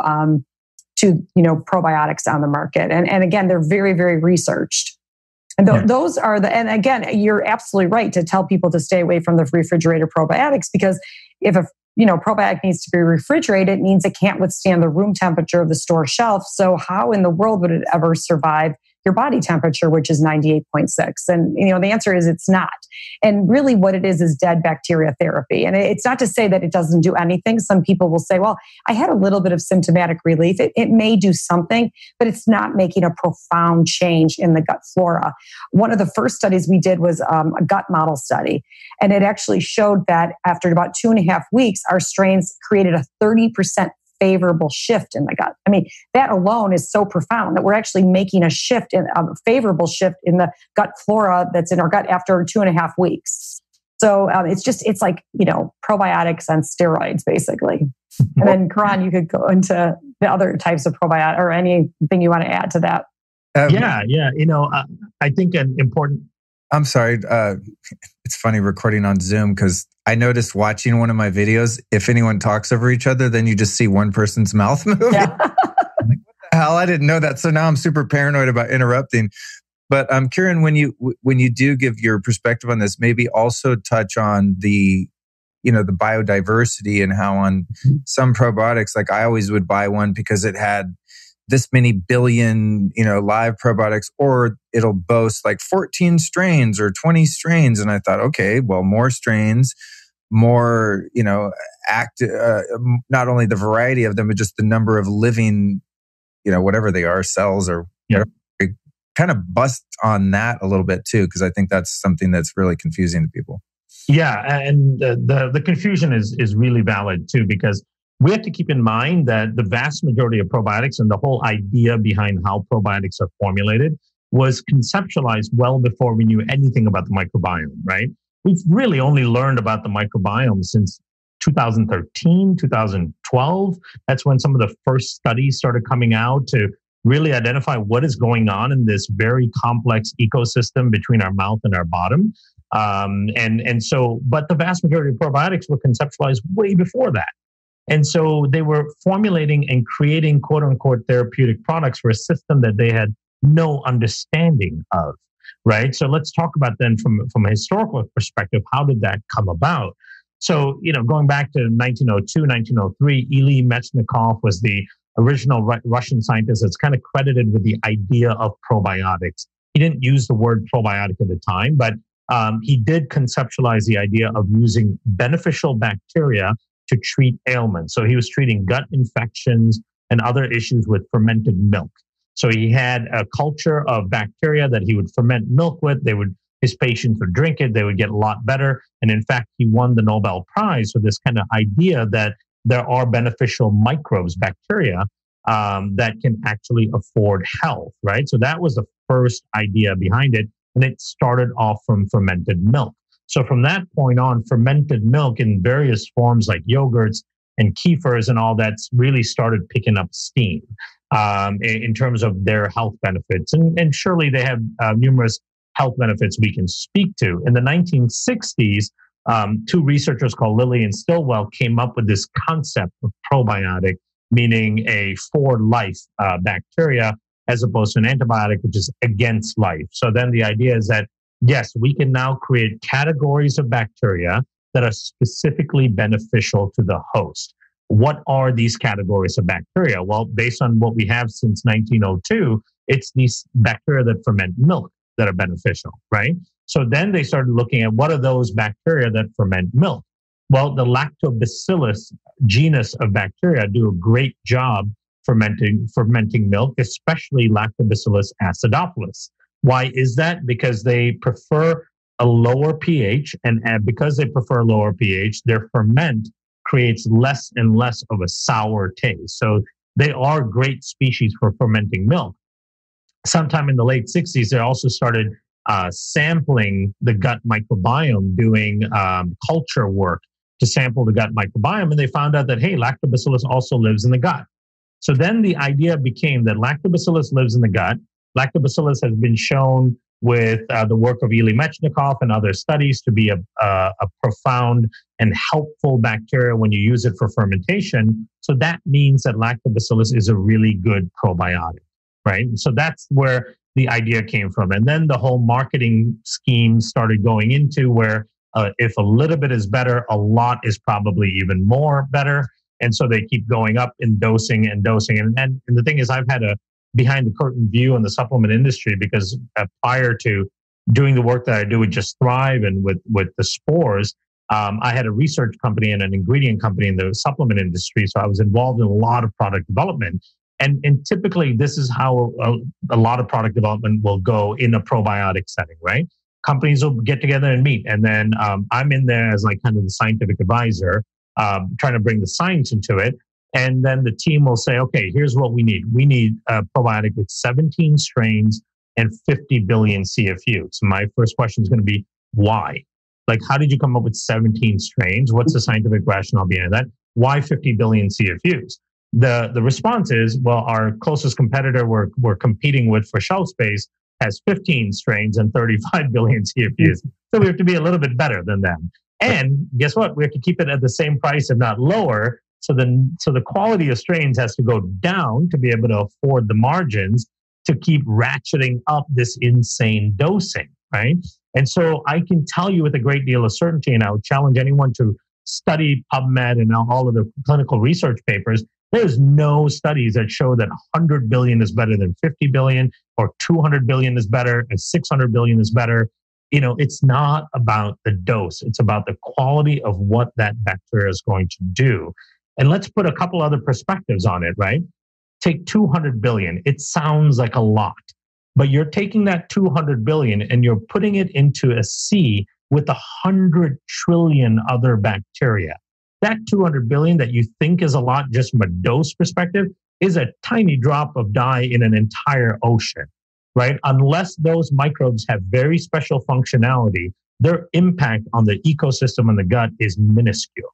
probiotics on the market. And again, they're very, very researched. And those are and again, you're absolutely right to tell people to stay away from the refrigerator probiotics, because if a probiotic needs to be refrigerated, it means it can't withstand the room temperature of the store shelf. So how in the world would it ever survive your body temperature, which is 98.6? And, the answer is it's not. And really what it is dead bacteria therapy. And it's not to say that it doesn't do anything. Some people will say, well, I had a little bit of symptomatic relief. It may do something, but it's not making a profound change in the gut flora. One of the first studies we did was a gut model study. And it actually showed that after about 2.5 weeks, our strains created a 30% favorable shift in the gut. I mean, that alone is so profound that we're actually making a favorable shift in the gut flora that's in our gut after 2.5 weeks. So it's like, probiotics on steroids, basically. And then Kiran, you could go into the other types of probiotic or anything you want to add to that. I think an important... I'm sorry. It's funny recording on Zoom because I noticed watching one of my videos, if anyone talks over each other, then you just see one person's mouth move. Yeah. Like, what the hell? I didn't know that. So now I'm super paranoid about interrupting. But Kiran, when you do give your perspective on this, maybe also touch on the biodiversity and how on some probiotics, like I always would buy one because it had this many billion, live probiotics, or it'll boast like 14 strains or 20 strains. And I thought, okay, well, more strains, more, not only the variety of them, but just the number of living, whatever they are, cells or whatever, kind of bust on that a little bit too, because I think that's something that's really confusing to people. Yeah, and the confusion is really valid too, because we have to keep in mind that the vast majority of probiotics and the whole idea behind how probiotics are formulated was conceptualized well before we knew anything about the microbiome, right? We've really only learned about the microbiome since 2013, 2012. That's when some of the first studies started coming out to really identify what is going on in this very complex ecosystem between our mouth and our bottom. But the vast majority of probiotics were conceptualized way before that. And so they were formulating and creating quote unquote therapeutic products for a system that they had no understanding of, right? So let's talk about then from a historical perspective, how did that come about? So, going back to 1902, 1903, Elie Metchnikoff was the original Russian scientist that's kind of credited with the idea of probiotics. He didn't use the word probiotic at the time, but he did conceptualize the idea of using beneficial bacteria to treat ailments. So he was treating gut infections and other issues with fermented milk. So he had a culture of bacteria that he would ferment milk with. His patients would drink it. They would get a lot better. And in fact, he won the Nobel Prize for this kind of idea that there are beneficial microbes, bacteria, that can actually afford health, right? So that was the first idea behind it. And it started off from fermented milk. So from that point on, fermented milk in various forms like yogurts and kefirs and all that's really started picking up steam in terms of their health benefits. And surely they have numerous health benefits we can speak to. In the 1960s, two researchers called Lilly and Stilwell came up with this concept of probiotic, meaning a for life bacteria, as opposed to an antibiotic, which is against life. So then the idea is that, yes, we can now create categories of bacteria that are specifically beneficial to the host. What are these categories of bacteria? Well, based on what we have since 1902, it's these bacteria that ferment milk that are beneficial, right? So then they started looking at what are those bacteria that ferment milk? Well, the lactobacillus genus of bacteria do a great job fermenting milk, especially Lactobacillus acidophilus. Why is that? Because they prefer a lower pH, and because they prefer lower pH, their ferment creates less and less of a sour taste. So they are great species for fermenting milk. Sometime in the late 60s, they also started sampling the gut microbiome, doing culture work to sample the gut microbiome, and they found out that, hey, Lactobacillus also lives in the gut. So then the idea became that Lactobacillus lives in the gut. Lactobacillus has been shown with the work of Elie Metchnikoff and other studies to be a profound and helpful bacteria when you use it for fermentation. So that means that Lactobacillus is a really good probiotic, right? So that's where the idea came from. And then the whole marketing scheme started going into where if a little bit is better, a lot is probably even more better. And so they keep going up in dosing and dosing. And the thing is, I've had a behind the curtain view on the supplement industry because prior to doing the work that I do with Just Thrive and with the spores, I had a research company and an ingredient company in the supplement industry. So I was involved in a lot of product development. And typically, this is how a lot of product development will go in a probiotic setting, right? Companies will get together and meet. And then I'm in there as like kind of the scientific advisor, trying to bring the science into it. And then the team will say, okay, here's what we need. We need a probiotic with 17 strains and 50 billion CFUs. So my first question is going to be, why? Like, how did you come up with 17 strains? What's the scientific rationale behind that? Why 50 billion CFUs? The response is, well, our closest competitor we're competing with for shelf space has 15 strains and 35 billion CFUs. So we have to be a little bit better than them. And guess what? We have to keep it at the same price, if not lower. So the quality of strains has to go down to be able to afford the margins to keep ratcheting up this insane dosing, right? And so I can tell you with a great deal of certainty, and I would challenge anyone to study PubMed and all of the clinical research papers. There's no studies that show that 100 billion is better than 50 billion or 200 billion is better and 600 billion is better. It's not about the dose. It's about the quality of what that bacteria is going to do. And let's put a couple other perspectives on it, right? Take 200 billion. It sounds like a lot, But you're taking that 200 billion and you're putting it into a sea with 100 trillion other bacteria. That 200 billion that you think is a lot just from a dose perspective is a tiny drop of dye in an entire ocean, right? Unless those microbes have very special functionality, their impact on the ecosystem and the gut is minuscule.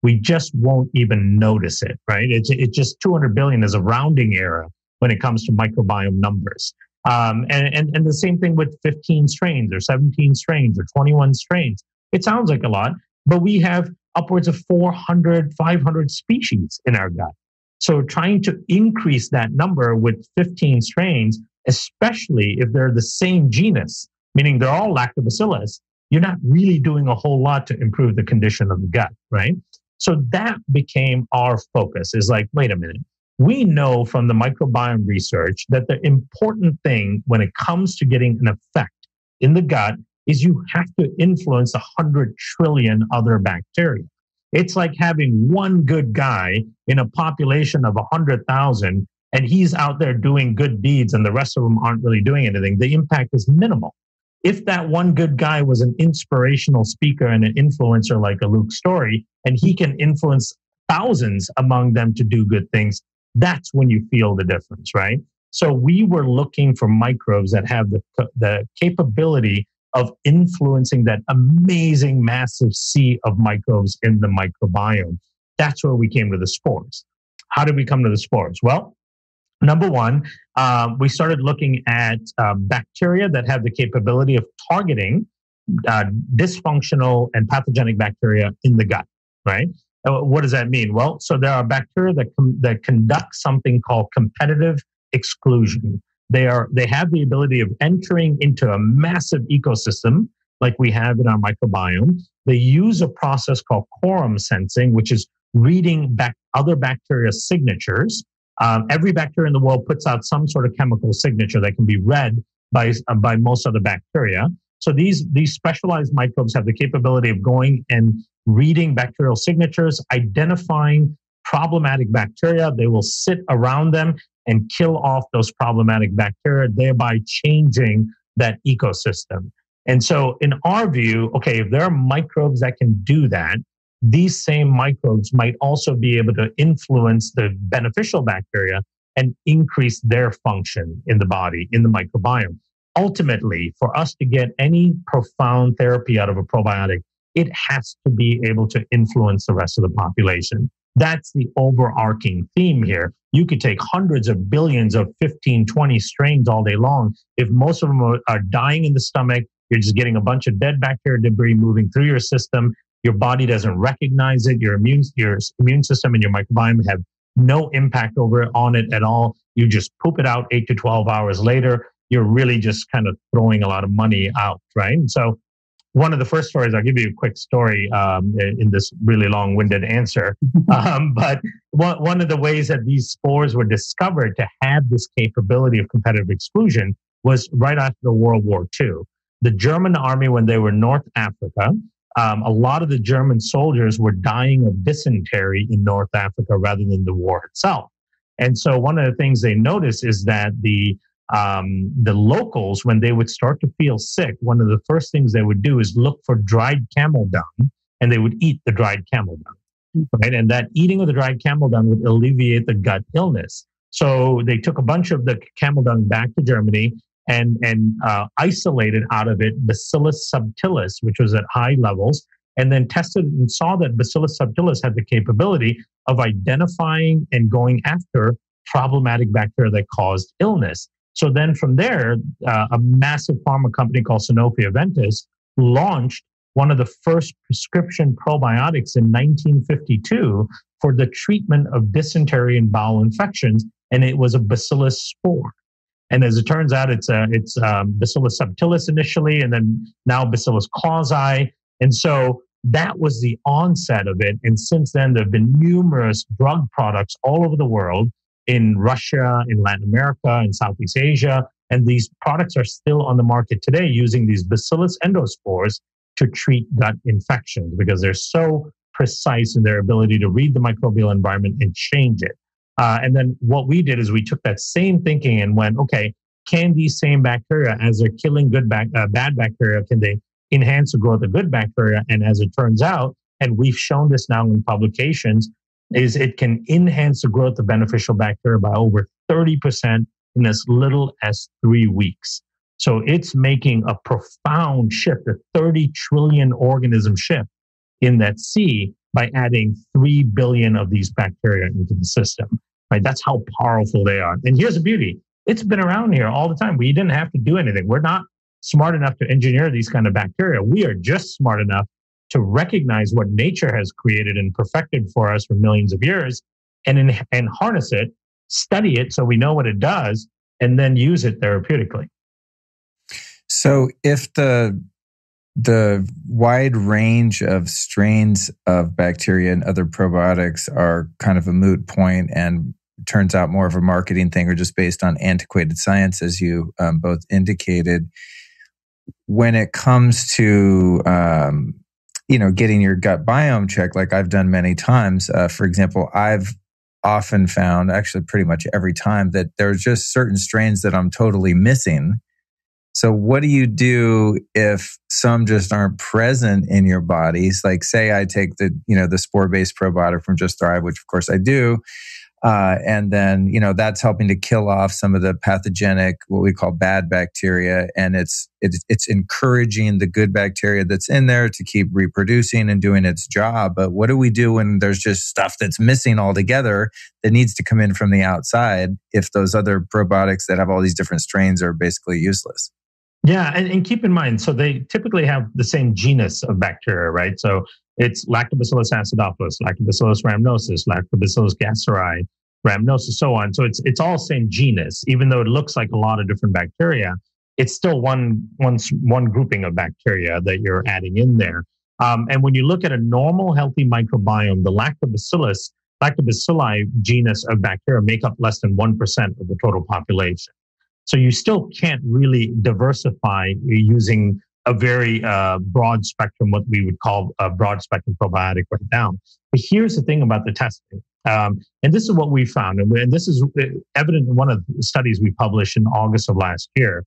We just won't even notice it, right? It's just 200 billion is a rounding error when it comes to microbiome numbers. And the same thing with 15 strains or 17 strains or 21 strains. It sounds like a lot, but we have upwards of 400, 500 species in our gut. So trying to increase that number with 15 strains, especially if they're the same genus, meaning they're all lactobacillus, you're not really doing a whole lot to improve the condition of the gut, right? So that became our focus, is like, wait a minute. We know from the microbiome research that the important thing when it comes to getting an effect in the gut is you have to influence 100 trillion other bacteria. It's like having one good guy in a population of 100,000 and he's out there doing good deeds and the rest of them aren't really doing anything. The impact is minimal. If that one good guy was an inspirational speaker and an influencer like a Luke Story, and he can influence thousands among them to do good things, that's when you feel the difference, right? So we were looking for microbes that have the capability of influencing that amazing, massive sea of microbes in the microbiome. That's where we came to the spores. How did we come to the spores? Well, number one, we started looking at bacteria that have the capability of targeting dysfunctional and pathogenic bacteria in the gut, right? What does that mean? Well, so there are bacteria that conduct something called competitive exclusion. They have the ability of entering into a massive ecosystem like we have in our microbiome. They use a process called quorum sensing, which is reading other bacteria's signatures. Every bacteria in the world puts out some sort of chemical signature that can be read by most other bacteria. So these specialized microbes have the capability of going and reading bacterial signatures, identifying problematic bacteria. They will sit around them and kill off those problematic bacteria, thereby changing that ecosystem. And so in our view, okay, if there are microbes that can do that, these same microbes might also be able to influence the beneficial bacteria and increase their function in the body, in the microbiome. Ultimately, for us to get any profound therapy out of a probiotic, it has to be able to influence the rest of the population. That's the overarching theme here. You could take hundreds of billions of 15, 20 strains all day long. If most of them are dying in the stomach, you're just getting a bunch of dead bacteria debris moving through your system. Your body doesn't recognize it. Your immune system and your microbiome have no impact on it at all. You just poop it out 8 to 12 hours later. You're really just kind of throwing a lot of money out, right? And so one of the first stories, I'll give you a quick story in this really long-winded answer. But one of the ways that these spores were discovered to have this capability of competitive exclusion was right after World War II. The German army, when they were in North Africa, a lot of the German soldiers were dying of dysentery in North Africa rather than the war itself. And so one of the things they noticed is that the locals, when they would start to feel sick, one of the first things they would do is look for dried camel dung, and they would eat the dried camel dung, right? And that eating of the dried camel dung would alleviate the gut illness. So they took a bunch of the camel dung back to Germany and isolated out of it Bacillus subtilis, which was at high levels, and then tested and saw that Bacillus subtilis had the capability of identifying and going after problematic bacteria that caused illness. So then from there, a massive pharma company called Sanofi-Aventis launched one of the first prescription probiotics in 1952 for the treatment of dysentery and bowel infections, and it was a Bacillus spore. And as it turns out, it's Bacillus subtilis initially, and then now Bacillus causi. And so that was the onset of it. And since then, there have been numerous drug products all over the world, in Russia, in Latin America, in Southeast Asia. And these products are still on the market today using these Bacillus endospores to treat gut infections because they're so precise in their ability to read the microbial environment and change it. And then what we did is we took that same thinking and went, okay, can these same bacteria, as they're killing bad bacteria, can they enhance the growth of good bacteria? And as it turns out, and we've shown this now in publications, is it can enhance the growth of beneficial bacteria by over 30% in as little as 3 weeks. So it's making a profound shift, a 30 trillion organism shift in that sea by adding 3 billion of these bacteria into the system. Right? That's how powerful they are. And here's the beauty. It's been around here all the time. We didn't have to do anything. We're not smart enough to engineer these kind of bacteria. We are just smart enough to recognize what nature has created and perfected for us for millions of years and harness it, study it so we know what it does, and then use it therapeutically. So if the wide range of strains of bacteria and other probiotics are kind of a moot point and turns out more of a marketing thing or just based on antiquated science, as you both indicated, when it comes to getting your gut biome checked, like I've done many times, for example, I've often found, actually pretty much every time, that there's just certain strains that I'm totally missing. So what do you do if some just aren't present in your bodies? Like say I take the spore-based probiotic from Just Thrive, which of course I do. And then, that's helping to kill off some of the pathogenic, what we call bad bacteria. And it's encouraging the good bacteria that's in there to keep reproducing and doing its job. But what do we do when there's just stuff that's missing altogether that needs to come in from the outside if those other probiotics that have all these different strains are basically useless? Yeah, and keep in mind, so they typically have the same genus of bacteria, right? So it's Lactobacillus acidophilus, Lactobacillus rhamnosus, Lactobacillus gasseri, rhamnosus, so on. So it's all same genus, even though it looks like a lot of different bacteria. It's still one grouping of bacteria that you're adding in there. And when you look at a normal, healthy microbiome, the Lactobacilli genus of bacteria make up less than 1% of the total population. So you still can't really diversify using a very broad spectrum, what we would call a broad spectrum probiotic right now. But here's the thing about the testing. And this is what we found, and this is evident in one of the studies we published in August of last year,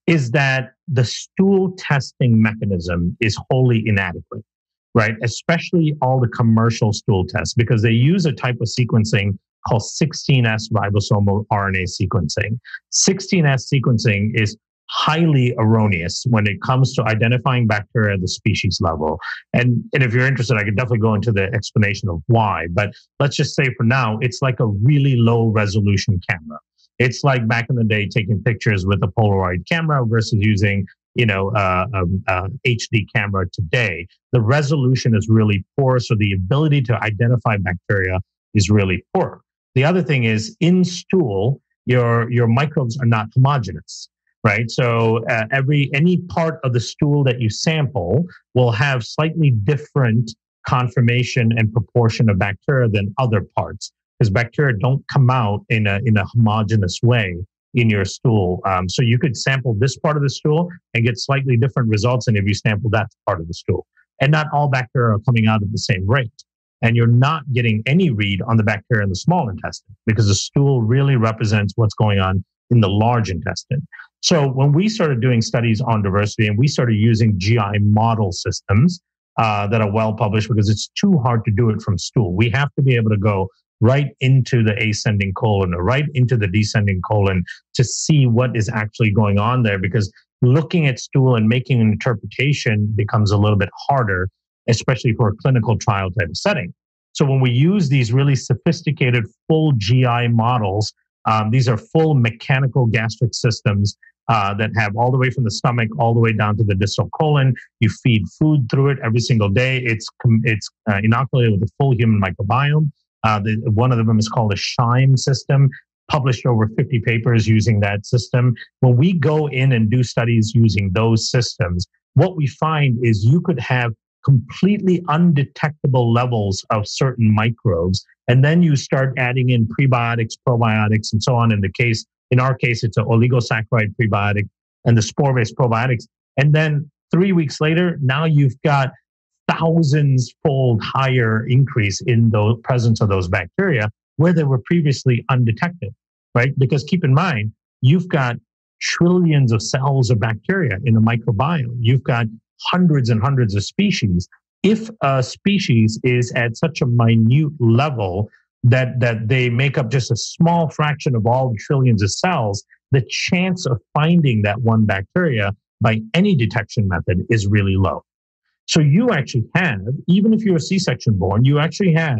is that the stool testing mechanism is wholly inadequate, right? Especially all the commercial stool tests, because they use a type of sequencing called 16S ribosomal RNA sequencing. 16S sequencing is highly erroneous when it comes to identifying bacteria at the species level. And if you're interested, I could definitely go into the explanation of why. But let's just say for now, it's like a really low resolution camera. It's like back in the day taking pictures with a Polaroid camera versus using HD camera today. The resolution is really poor, so the ability to identify bacteria is really poor. The other thing is, in stool, your microbes are not homogeneous, right? So any part of the stool that you sample will have slightly different conformation and proportion of bacteria than other parts, because bacteria don't come out in a homogeneous way in your stool. So you could sample this part of the stool and get slightly different results than if you sample that part of the stool. And not all bacteria are coming out at the same rate. And you're not getting any read on the bacteria in the small intestine, because the stool really represents what's going on in the large intestine. So when we started doing studies on diversity, and we started using GI model systems that are well published, because it's too hard to do it from stool. We have to be able to go right into the ascending colon or right into the descending colon to see what is actually going on there, because looking at stool and making an interpretation becomes a little bit harder, especially for a clinical trial type of setting. So when we use these really sophisticated full GI models, these are full mechanical gastric systems that have all the way from the stomach all the way down to the distal colon. You feed food through it every single day. It's inoculated with the full human microbiome. One of them is called a SHIME system, published over 50 papers using that system. When we go in and do studies using those systems, what we find is you could have completely undetectable levels of certain microbes. And then you start adding in prebiotics, probiotics, and so on. In our case, it's an oligosaccharide prebiotic and the spore-based probiotics. And then 3 weeks later, now you've got thousands-fold higher increase in the presence of those bacteria where they were previously undetected, right? Because keep in mind, you've got trillions of cells of bacteria in the microbiome. You've got hundreds and hundreds of species. If a species is at such a minute level that they make up just a small fraction of all the trillions of cells, the chance of finding that one bacteria by any detection method is really low. So you actually have, even if you're a C-section born, you actually have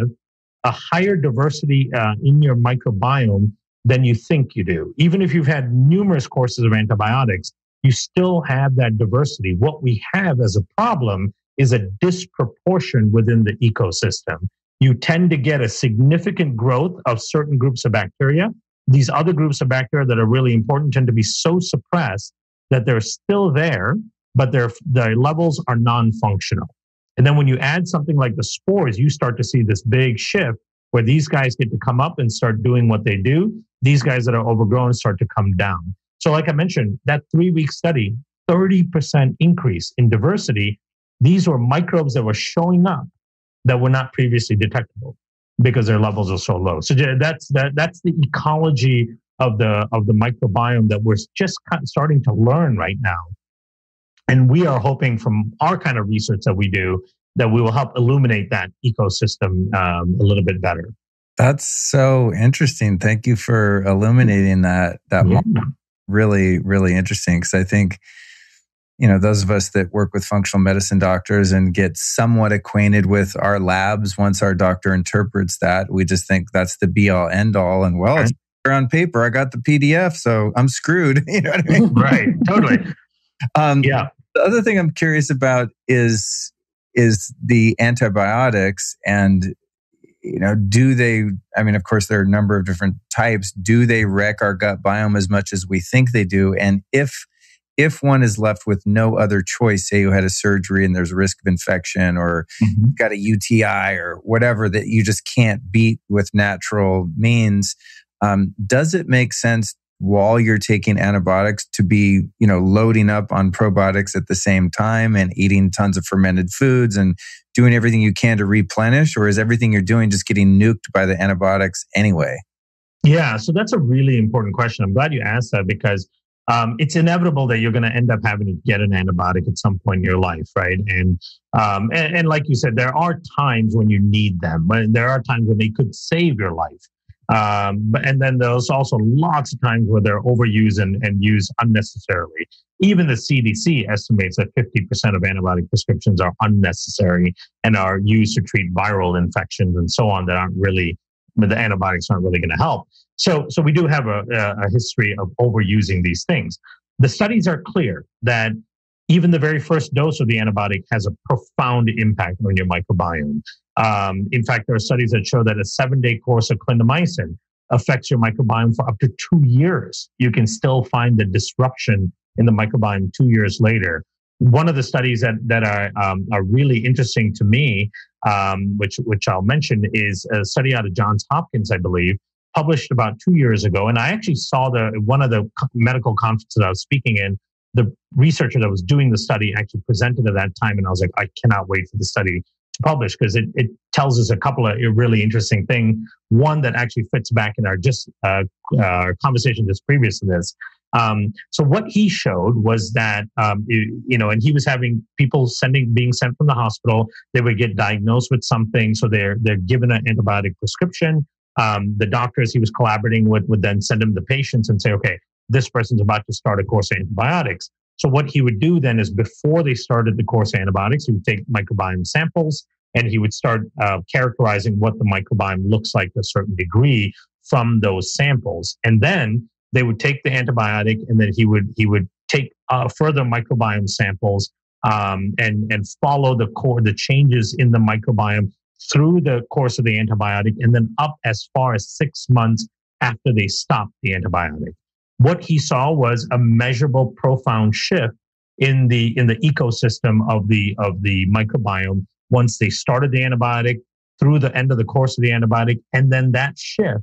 a higher diversity in your microbiome than you think you do. Even if you've had numerous courses of antibiotics, you still have that diversity. What we have as a problem is a disproportion within the ecosystem. You tend to get a significant growth of certain groups of bacteria. These other groups of bacteria that are really important tend to be so suppressed that they're still there, but their levels are non-functional. And then when you add something like the spores, you start to see this big shift where these guys get to come up and start doing what they do. These guys that are overgrown start to come down. So like I mentioned, that 3-week study, 30% increase in diversity. These were microbes that were showing up that were not previously detectable because their levels are so low. So that's the ecology of the microbiome that we're just starting to learn right now. And we are hoping from our kind of research that we do that we will help illuminate that ecosystem a little bit better. That's so interesting. Thank you for illuminating that. Yeah. Really, really interesting. Because I think, those of us that work with functional medicine doctors and get somewhat acquainted with our labs, once our doctor interprets that, we just think that's the be all end all. And it's on paper. I got the PDF, so I'm screwed. You know what I mean? Right. Totally. Yeah. The other thing I'm curious about is the antibiotics, and do they? I mean, of course, there are a number of different types. Do they wreck our gut biome as much as we think they do? And if one is left with no other choice, say you had a surgery and there's a risk of infection, or you've got a UTI or whatever that you just can't beat with natural means, does it make sense while you're taking antibiotics to be, loading up on probiotics at the same time and eating tons of fermented foods and doing everything you can to replenish? Or is everything you're doing just getting nuked by the antibiotics anyway? Yeah, so that's a really important question. I'm glad you asked that because it's inevitable that you're going to end up having to get an antibiotic at some point in your life, right? And like you said, there are times when you need them. There are times when they could save your life. And then there's also lots of times where they're overused and used unnecessarily. Even the CDC estimates that 50% of antibiotic prescriptions are unnecessary and are used to treat viral infections and so on that the antibiotics aren't really going to help. So we do have a history of overusing these things. The studies are clear that even the very first dose of the antibiotic has a profound impact on your microbiome. In fact, there are studies that show that a 7-day course of clindamycin affects your microbiome for up to 2 years. You can still find the disruption in the microbiome 2 years later. One of the studies that are really interesting to me, which I'll mention, is a study out of Johns Hopkins, I believe, published about 2 years ago. And I actually saw one of the medical conferences I was speaking in. The researcher that was doing the study actually presented at that time, and I was like, I cannot wait for the study to publish because it tells us a couple of really interesting things. One that actually fits back in our conversation just previous to this. So what he showed was that, and he was having people being sent from the hospital. They would get diagnosed with something, so they're given an antibiotic prescription. The doctors he was collaborating with would then send him the patients and say, okay, this person's about to start a course of antibiotics. So what he would do then is before they started the course of antibiotics, he would take microbiome samples and he would start characterizing what the microbiome looks like to a certain degree from those samples. And then they would take the antibiotic and then he would take further microbiome samples and follow the changes in the microbiome through the course of the antibiotic and then up as far as 6 months after they stopped the antibiotic. What he saw was a measurable, profound shift in the ecosystem of the microbiome once they started the antibiotic through the end of the course of the antibiotic, and then that shift,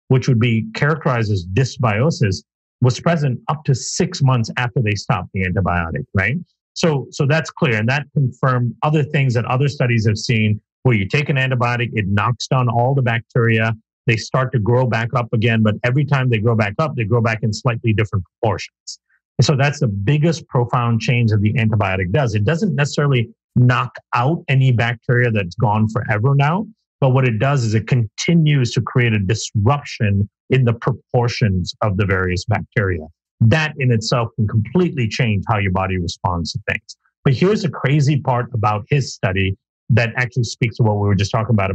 which would be characterized as dysbiosis, was present up to 6 months after they stopped the antibiotic. Right. So that's clear, and that confirmed other things that other studies have seen, where you take an antibiotic, it knocks down all the bacteria. they start to grow back up again. But every time they grow back up, they grow back in slightly different proportions. And so that's the biggest profound change that the antibiotic does. It doesn't necessarily knock out any bacteria that's gone forever now. But what it does is it continues to create a disruption in the proportions of the various bacteria. That in itself can completely change how your body responds to things. But here's the crazy part about his study that actually speaks to what we were just talking about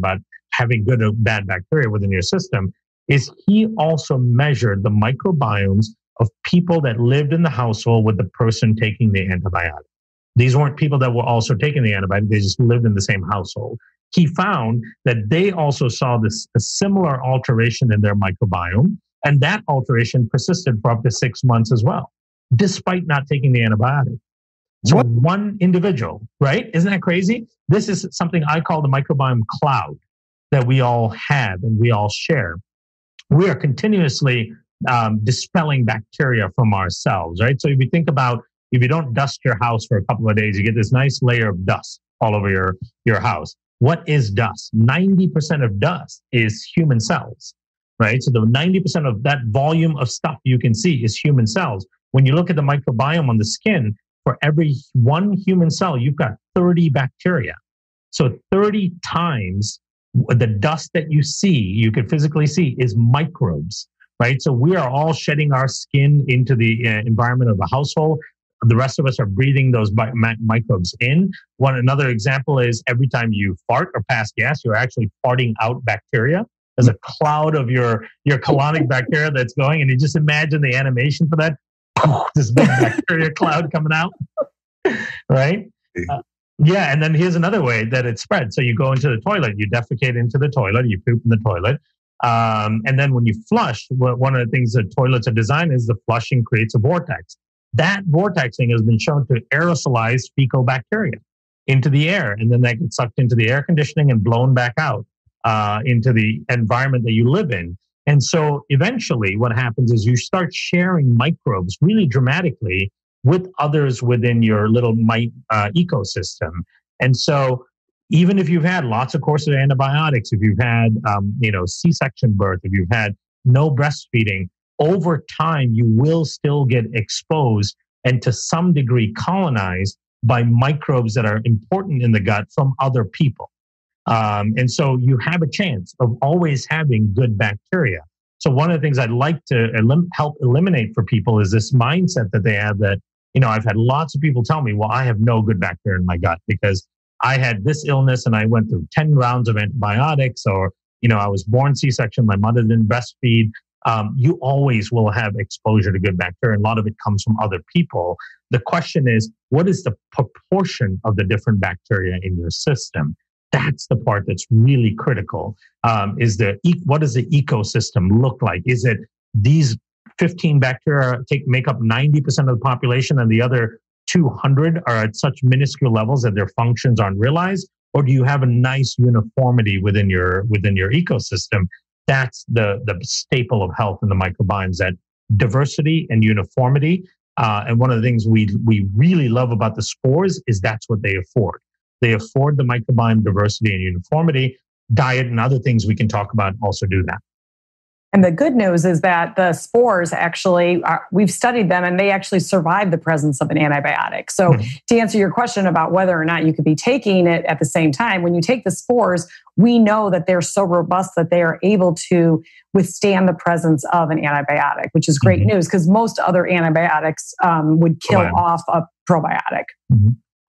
having good or bad bacteria within your system, is he also measured the microbiomes of people that lived in the household with the person taking the antibiotic. These weren't people that were also taking the antibiotic, they just lived in the same household. He found that they also saw a similar alteration in their microbiome, and that alteration persisted for up to 6 months as well, despite not taking the antibiotic. So one individual, right? Isn't that crazy? This is something I call the microbiome cloud that we all have and we all share. We are continuously dispelling bacteria from ourselves, right? So if you think about, if you don't dust your house for a couple of days, you get this nice layer of dust all over your house. What is dust? 90% of dust is human cells, right? So the 90% of that volume of stuff you can see is human cells. When you look at the microbiome on the skin, for every one human cell, you've got 30 bacteria. So 30 times the dust that you could physically see is microbes, right? So we are all shedding our skin into the environment of the household. The rest of us are breathing those microbes in. Another example is every time you fart or pass gas, you're actually farting out bacteria. There's a cloud of your colonic bacteria that's going, and you just imagine the animation for that. This big bacteria cloud coming out, right? Yeah, and then here's another way that it spreads. So you go into the toilet, you defecate into the toilet, you poop in the toilet. And then when you flush, one of the things that toilets are designed is the flushing creates a vortex. That vortexing has been shown to aerosolize fecal bacteria into the air, and then that gets sucked into the air conditioning and blown back out into the environment that you live in. And so eventually what happens is you start sharing microbes really dramatically with others within your little ecosystem. And so even if you've had lots of courses of antibiotics, if you've had C-section birth, if you've had no breastfeeding, over time you will still get exposed and to some degree colonized by microbes that are important in the gut from other people. And so you have a chance of always having good bacteria. So one of the things I'd like to help eliminate for people is this mindset that they have that, I've had lots of people tell me, well, I have no good bacteria in my gut because I had this illness and I went through 10 rounds of antibiotics, or, I was born C-section, my mother didn't breastfeed. You always will have exposure to good bacteria. And a lot of it comes from other people. The question is, what is the proportion of the different bacteria in your system? That's the part that's really critical. What does the ecosystem look like? Is it these 15 bacteria make up 90% of the population and the other 200 are at such minuscule levels that their functions aren't realized? Or do you have a nice uniformity within your ecosystem? That's the staple of health in the microbiome, is that diversity and uniformity. And one of the things we really love about the spores is that's what they afford. They afford the microbiome diversity and uniformity. Diet and other things we can talk about also do that. And the good news is that the spores actually, we've studied them and they actually survive the presence of an antibiotic. So to answer your question about whether or not you could be taking it at the same time, when you take the spores, we know that they're so robust that they are able to withstand the presence of an antibiotic, which is great news because most other antibiotics would kill off a probiotic.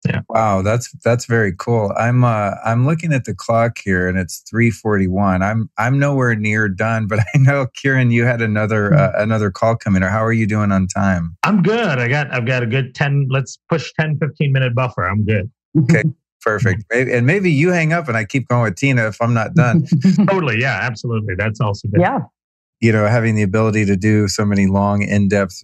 Yeah. Wow, that's very cool. I'm looking at the clock here, and it's 3:41. I'm nowhere near done, but I know, Kiran, you had another call coming. Or how are you doing on time? I'm good. I've got a good 10. Let's push 10-15 minute buffer. I'm good. Okay, perfect. And maybe you hang up, and I keep going with Tina if I'm not done. Totally, yeah, absolutely. That's also good. Yeah. Having the ability to do so many long, in-depth,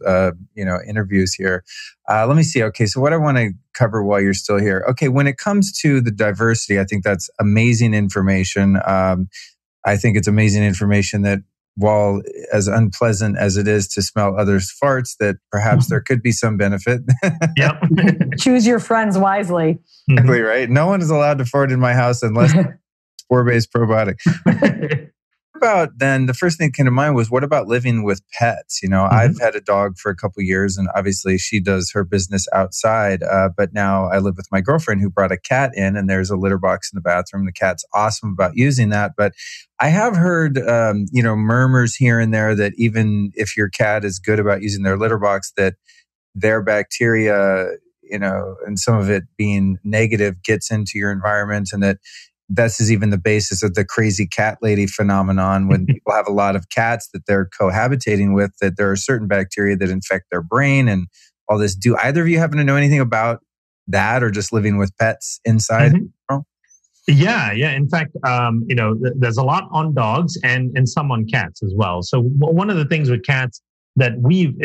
interviews here. Let me see. Okay, so what I want to cover while you're still here. Okay, when it comes to the diversity, I think that's amazing information. I think it's amazing information that while as unpleasant as it is to smell others' farts, that perhaps there could be some benefit. Yep. Choose your friends wisely. Exactly, right? No one is allowed to fart in my house unless spore-based probiotic. About then, the first thing that came to mind was, what about living with pets? I've had a dog for a couple of years, and obviously she does her business outside. But now I live with my girlfriend who brought a cat in, and there's a litter box in the bathroom. The cat's awesome about using that. But I have heard, murmurs here and there that even if your cat is good about using their litter box, that their bacteria, and some of it being negative, gets into your environment, and that this is even the basis of the crazy cat lady phenomenon. When people have a lot of cats that they're cohabitating with, that there are certain bacteria that infect their brain and all this. Do either of you happen to know anything about that, or just living with pets inside? Yeah. In fact, there's a lot on dogs and some on cats as well. So one of the things with cats that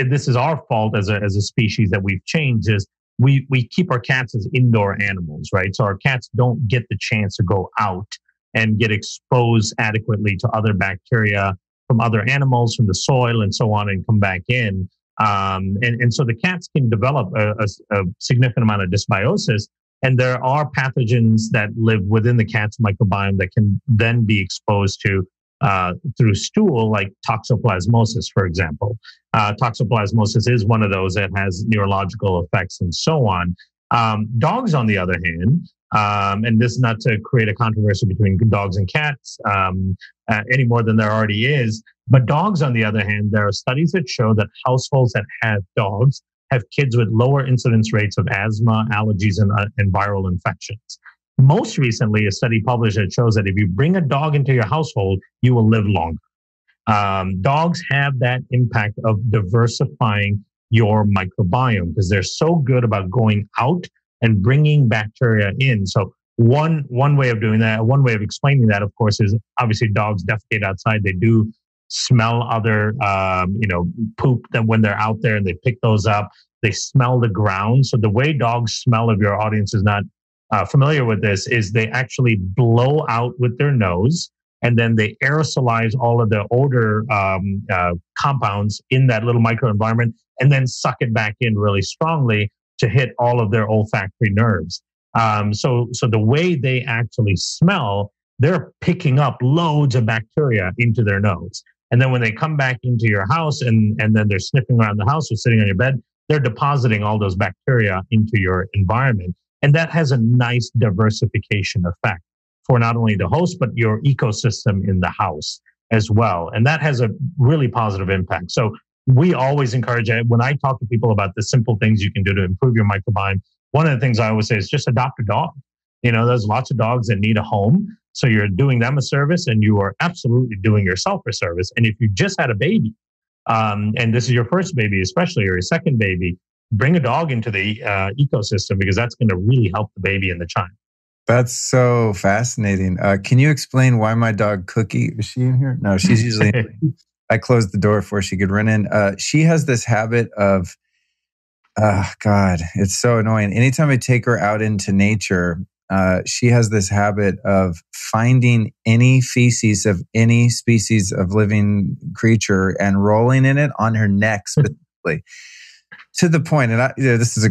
this is our fault as a species that we've changed, is we keep our cats as indoor animals, right? So our cats don't get the chance to go out and get exposed adequately to other bacteria from other animals, from the soil and so on, and come back in. And so the cats can develop a significant amount of dysbiosis. And there are pathogens that live within the cat's microbiome that can then be exposed to through stool, like toxoplasmosis, for example. Toxoplasmosis is one of those that has neurological effects and so on. Dogs, on the other hand, and this is not to create a controversy between dogs and cats any more than there already is, but dogs, on the other hand, there are studies that show that households that have dogs have kids with lower incidence rates of asthma, allergies, and viral infections. Most recently, a study published that shows that if you bring a dog into your household, you will live longer. Dogs have that impact of diversifying your microbiome because they're so good about going out and bringing bacteria in. So one way of doing that, one way of explaining that, of course, is obviously dogs defecate outside. They do smell other, poop that when they're out there, and they pick those up. They smell the ground. So the way dogs smell, if your audience is not familiar with this, is they actually blow out with their nose, and then they aerosolize all of the odor compounds in that little microenvironment, and then suck it back in really strongly to hit all of their olfactory nerves. So the way they actually smell, they're picking up loads of bacteria into their nose. And then when they come back into your house and then they're sniffing around the house or sitting on your bed, they're depositing all those bacteria into your environment. And that has a nice diversification effect for not only the host, but your ecosystem in the house as well. And that has a really positive impact. So we always encourage, when I talk to people about the simple things you can do to improve your microbiome, one of the things I always say is just adopt a dog. There's lots of dogs that need a home. So you're doing them a service, and you are absolutely doing yourself a service. And if you just had a baby, and this is your first baby, especially, or your second baby, bring a dog into the ecosystem, because that's going to really help the baby and the child. That's so fascinating. Can you explain why my dog Cookie, is she in here? No, she's usually I closed the door before she could run in. She has this habit of, God, it's so annoying. Anytime I take her out into nature, she has this habit of finding any feces of any species of living creature and rolling in it on her neck specifically. To the point, and this is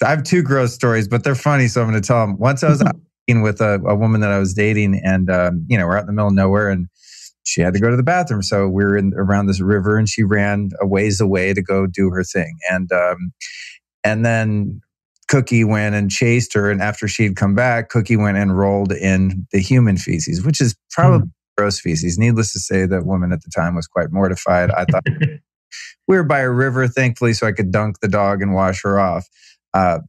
I have two gross stories, but they're funny, so I'm going to tell them. Once I was out with a woman that I was dating, and we're out in the middle of nowhere, and she had to go to the bathroom. So we were around this river, and she ran a ways away to go do her thing. And then Cookie went and chased her. And after she'd come back, Cookie went and rolled in the human feces, which is probably gross feces. Needless to say, that woman at the time was quite mortified. I thought we were by a river, thankfully, so I could dunk the dog and wash her off.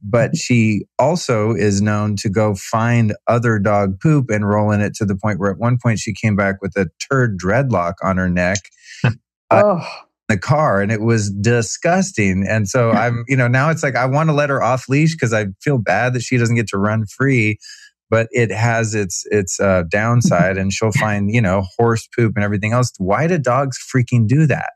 But she also is known to go find other dog poop and roll in it, to the point where at one point she came back with a turd dreadlock on her neck in the car, and it was disgusting. And so I'm, now it's like I want to let her off leash because I feel bad that she doesn't get to run free, but it has its downside, and she'll find, horse poop and everything else. Why do dogs freaking do that?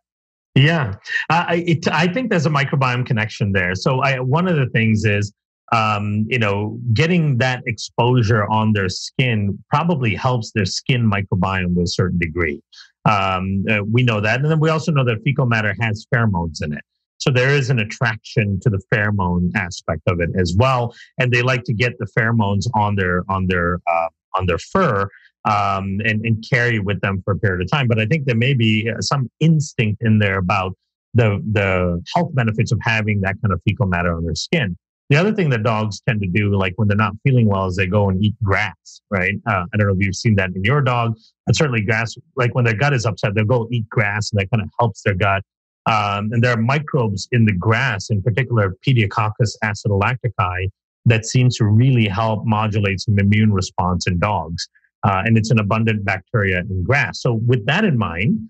Yeah, I think there's a microbiome connection there. So one of the things is, getting that exposure on their skin probably helps their skin microbiome to a certain degree. We know that. And then we also know that fecal matter has pheromones in it. So there is an attraction to the pheromone aspect of it as well. And they like to get the pheromones on their fur. and carry with them for a period of time. But I think there may be some instinct in there about the health benefits of having that kind of fecal matter on their skin. The other thing that dogs tend to do, like when they're not feeling well, is they go and eat grass, right? I don't know if you've seen that in your dog, but certainly grass, like when their gut is upset, they'll go eat grass and that kind of helps their gut. And there are microbes in the grass, in particular Pediococcus acidolactici, that seems to really help modulate some immune response in dogs. And it's an abundant bacteria in grass. So with that in mind,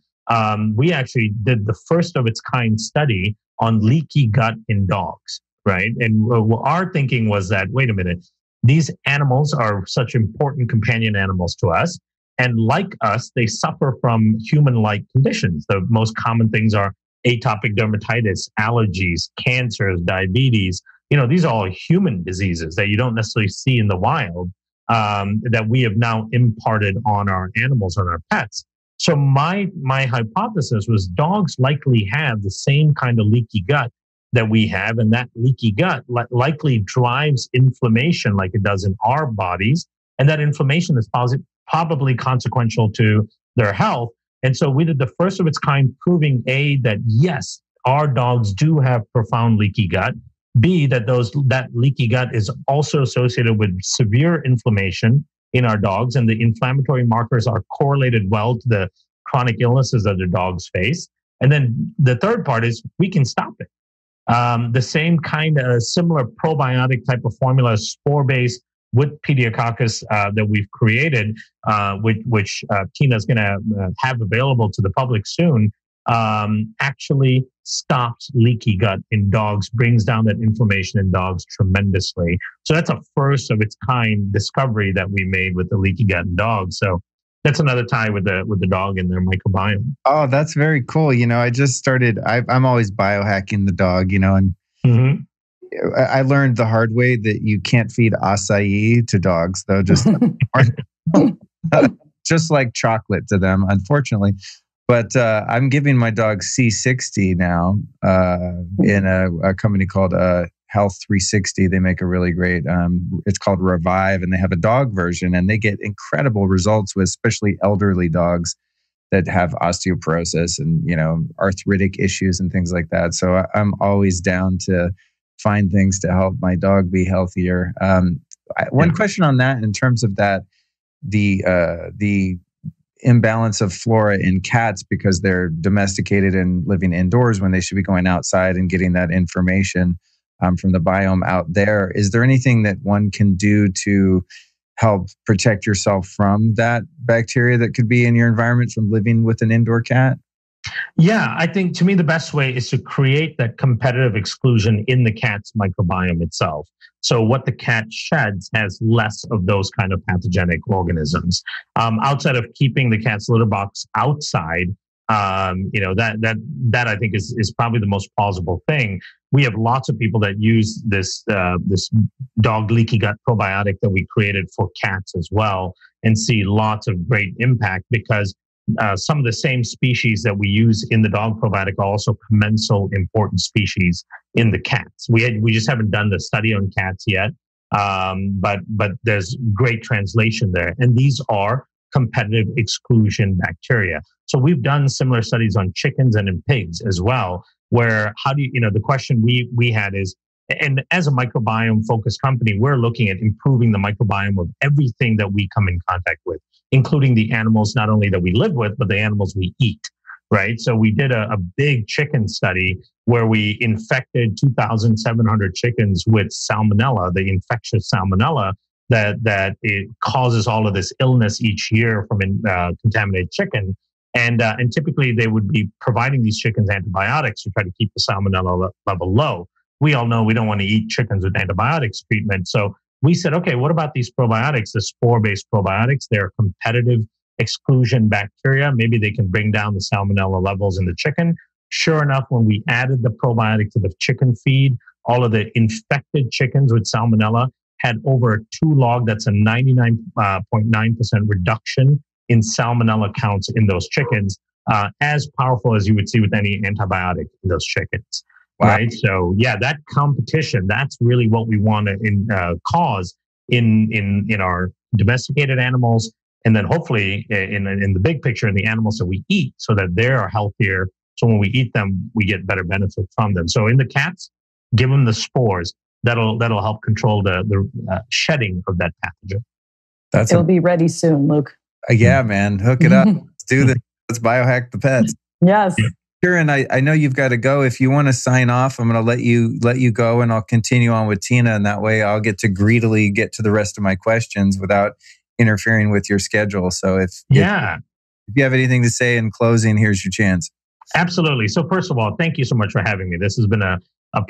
we actually did the first of its kind study on leaky gut in dogs, right? And our thinking was that, wait a minute, these animals are such important companion animals to us. And like us, they suffer from human-like conditions. The most common things are atopic dermatitis, allergies, cancers, diabetes. These are all human diseases that you don't necessarily see in the wild, that we have now imparted on our animals, on our pets. So my hypothesis was dogs likely have the same kind of leaky gut that we have, and that leaky gut likely drives inflammation like it does in our bodies, and that inflammation is probably consequential to their health. And so we did the first of its kind, proving A, that yes, our dogs do have profound leaky gut, B, that leaky gut is also associated with severe inflammation in our dogs, and the inflammatory markers are correlated well to the chronic illnesses that the dogs face. And then the third part is we can stop it. The same kind of similar probiotic type of formula, spore-based with Pediococcus that we've created, which Tina's going to have available to the public soon, actually stops leaky gut in dogs, brings down that inflammation in dogs tremendously. So that's a first of its kind discovery that we made with the leaky gut in dogs. So that's another tie with the dog and their microbiome. Oh, that's very cool. I just started, I'm always biohacking the dog, and I learned the hard way that you can't feed acai to dogs, though, just just like chocolate to them, unfortunately. But I'm giving my dog C60 now in a company called Health 360. They make a really great, it's called Revive, and they have a dog version, and they get incredible results with especially elderly dogs that have osteoporosis and, arthritic issues and things like that. So I'm always down to find things to help my dog be healthier. One question on that, in terms of that, the imbalance of flora in cats because they're domesticated and living indoors when they should be going outside and getting that information from the biome out there. Is there anything that one can do to help protect yourself from that bacteria that could be in your environment from living with an indoor cat? Yeah, I think to me the best way is to create that competitive exclusion in the cat's microbiome itself. So what the cat sheds has less of those kind of pathogenic organisms. Outside of keeping the cat's litter box outside, that I think is probably the most plausible thing. We have lots of people that use this dog leaky gut probiotic that we created for cats as well, and see lots of great impact because some of the same species that we use in the dog probiotic are also commensal important species in the cats. We just haven't done the study on cats yet, but there's great translation there. And these are competitive exclusion bacteria. So we've done similar studies on chickens and in pigs as well, where the question we had is, and as a microbiome focused company, we're looking at improving the microbiome of everything that we come in contact with, including the animals not only that we live with, but the animals we eat, right? So we did a big chicken study where we infected 2,700 chickens with salmonella, the infectious salmonella that it causes all of this illness each year from contaminated chicken. And typically they would be providing these chickens antibiotics to try to keep the salmonella level low. We all know we don't want to eat chickens with antibiotics treatment. So we said, okay, what about these probiotics, the spore-based probiotics? They're competitive exclusion bacteria. Maybe they can bring down the salmonella levels in the chicken. Sure enough, when we added the probiotic to the chicken feed, all of the infected chickens with salmonella had over a 2 log. That's a 99.9% reduction in salmonella counts in those chickens, as powerful as you would see with any antibiotic in those chickens. Wow. Right. So yeah, that competition, that's really what we want to cause in our domesticated animals and then hopefully in the big picture, in the animals that we eat, so that they are healthier. So when we eat them, we get better benefit from them. So in the cats, give them the spores. That'll help control the shedding of that pathogen. It'll be ready soon, Luke. Yeah, man, hook it up. Let's do this. Let's biohack the pets. Yes. Kiran, I know you've got to go. If you want to sign off, I'm going to let you go, and I'll continue on with Tina, and that way I'll get to greedily get to the rest of my questions without interfering with your schedule. So if you have anything to say in closing, here's your chance. Absolutely. So first of all, thank you so much for having me. This has been a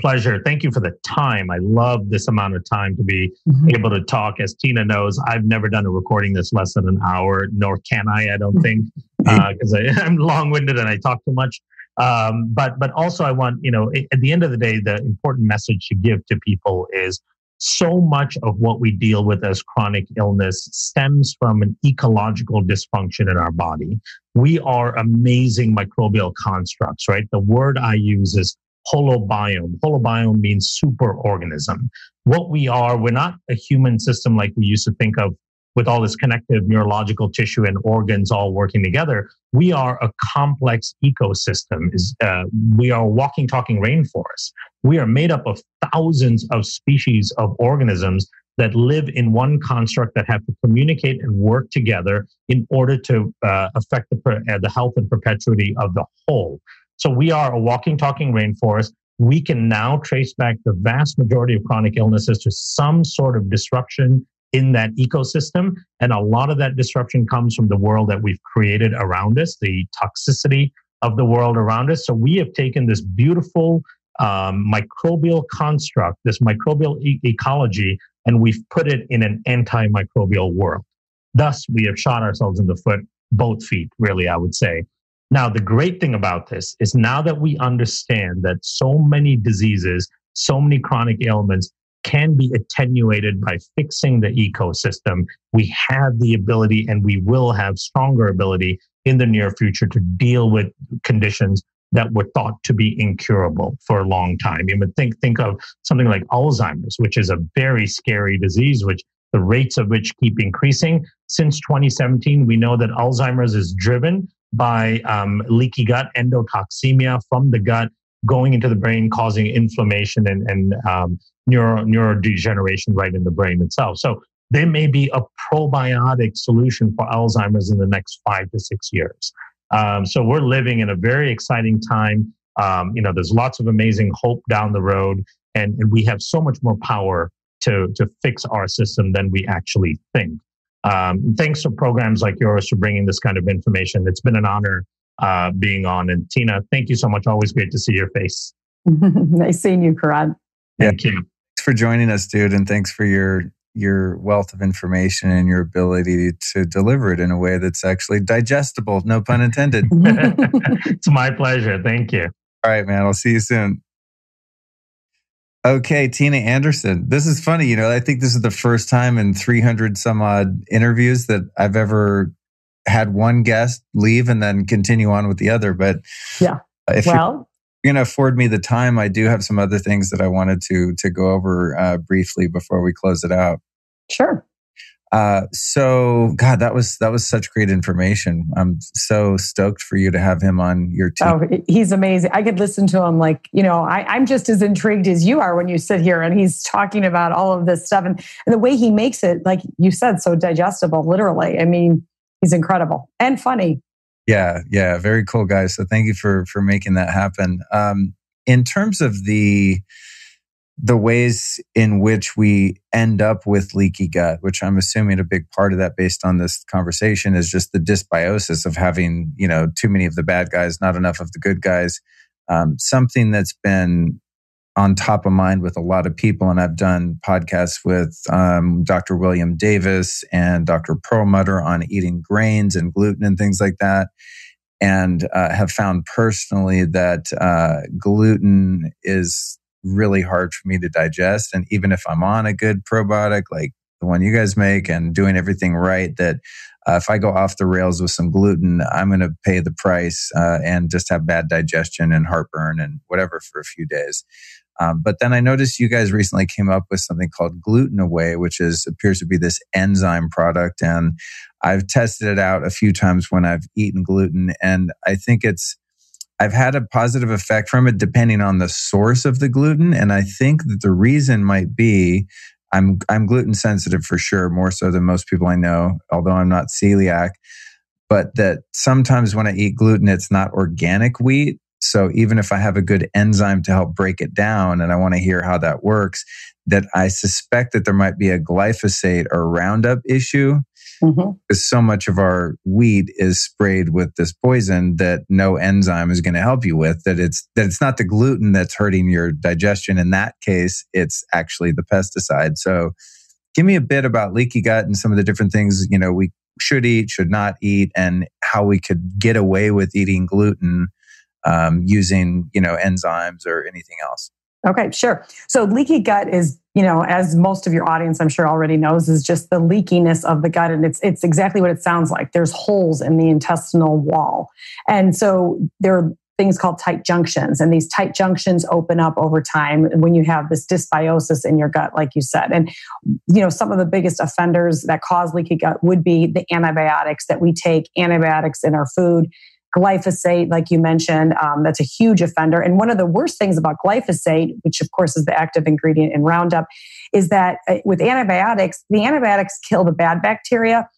pleasure. Thank you for the time. I love this amount of time to be able to talk. As Tina knows, I've never done a recording that's less than an hour, nor can I don't think, because I'm long-winded and I talk too much. But also I want, at the end of the day, the important message to give to people is so much of what we deal with as chronic illness stems from an ecological dysfunction in our body. We are amazing microbial constructs, right? The word I use is holobiome. Holobiome means superorganism. What we are, we're not a human system like we used to think of with all this connective neurological tissue and organs all working together. We are a complex ecosystem. We are a walking, talking rainforest. We are made up of thousands of species of organisms that live in one construct that have to communicate and work together in order to affect the health and perpetuity of the whole. So we are a walking, talking rainforest. We can now trace back the vast majority of chronic illnesses to some sort of disruption in that ecosystem. And a lot of that disruption comes from the world that we've created around us, the toxicity of the world around us. So we have taken this beautiful microbial construct, this microbial ecology, and we've put it in an antimicrobial world. Thus, we have shot ourselves in the foot, both feet, really, I would say. Now, the great thing about this is now that we understand that so many diseases, so many chronic ailments can be attenuated by fixing the ecosystem, we have the ability, and we will have stronger ability in the near future to deal with conditions that were thought to be incurable for a long time. You would think of something like Alzheimer's, which is a very scary disease, which the rates of which keep increasing. Since 2017, we know that Alzheimer's is driven by leaky gut, endotoxemia from the gut, going into the brain, causing inflammation and neurodegeneration right in the brain itself. So there may be a probiotic solution for Alzheimer's in the next 5 to 6 years. So we're living in a very exciting time. There's lots of amazing hope down the road, and we have so much more power to fix our system than we actually think. Thanks to programs like yours for bringing this kind of information. It's been an honor being on. And Tina, thank you so much. Always great to see your face. Nice seeing you, Kiran. Thank you. Thanks for joining us, dude. And thanks for your wealth of information and your ability to deliver it in a way that's actually digestible. No pun intended. It's my pleasure. Thank you. All right, man. I'll see you soon. Okay, Tina Anderson. This is funny. I think this is the first time in 300 some odd interviews that I've ever had one guest leave and then continue on with the other. But yeah, if you're going to afford me the time, I do have some other things that I wanted to go over briefly before we close it out. Sure. So, God, that was such great information. I'm so stoked for you to have him on your team. Oh, he's amazing. I could listen to him I'm just as intrigued as you are when you sit here and he's talking about all of this stuff and the way he makes it, like you said, so digestible, literally. I mean, he's incredible and funny. Yeah. Very cool, guys. So thank you for making that happen. In terms of the ways in which we end up with leaky gut, which I'm assuming a big part of that based on this conversation is just the dysbiosis of having, too many of the bad guys, not enough of the good guys. Something that's been on top of mind with a lot of people. And I've done podcasts with Dr. William Davis and Dr. Perlmutter on eating grains and gluten and things like that. And have found personally that gluten is really hard for me to digest. And even if I'm on a good probiotic like the one you guys make and doing everything right, that if I go off the rails with some gluten, I'm going to pay the price and just have bad digestion and heartburn and whatever for a few days. But then I noticed you guys recently came up with something called Gluten Away, which appears to be this enzyme product. And I've tested it out a few times when I've eaten gluten. And I think I've had a positive effect from it depending on the source of the gluten. And I think that the reason might be I'm gluten sensitive for sure, more so than most people I know, although I'm not celiac. But that sometimes when I eat gluten, it's not organic wheat. So even if I have a good enzyme to help break it down, and I want to hear how that works, that I suspect that there might be a glyphosate or Roundup issue. Because so much of our wheat is sprayed with this poison that no enzyme is going to help you with, that it's not the gluten that's hurting your digestion. In that case, it's actually the pesticide. So give me a bit about leaky gut and some of the different things, we should eat, should not eat, and how we could get away with eating gluten using, enzymes or anything else. Okay, sure. So leaky gut is, as most of your audience, I'm sure already knows, is just the leakiness of the gut. And it's exactly what it sounds like. There's holes in the intestinal wall. And so there are things called tight junctions. And these tight junctions open up over time when you have this dysbiosis in your gut, like you said. And, some of the biggest offenders that cause leaky gut would be the antibiotics that we take, antibiotics in our food. Glyphosate, like you mentioned, that's a huge offender. And one of the worst things about glyphosate, which of course is the active ingredient in Roundup, is that with antibiotics, the antibiotics kill the bad bacteria,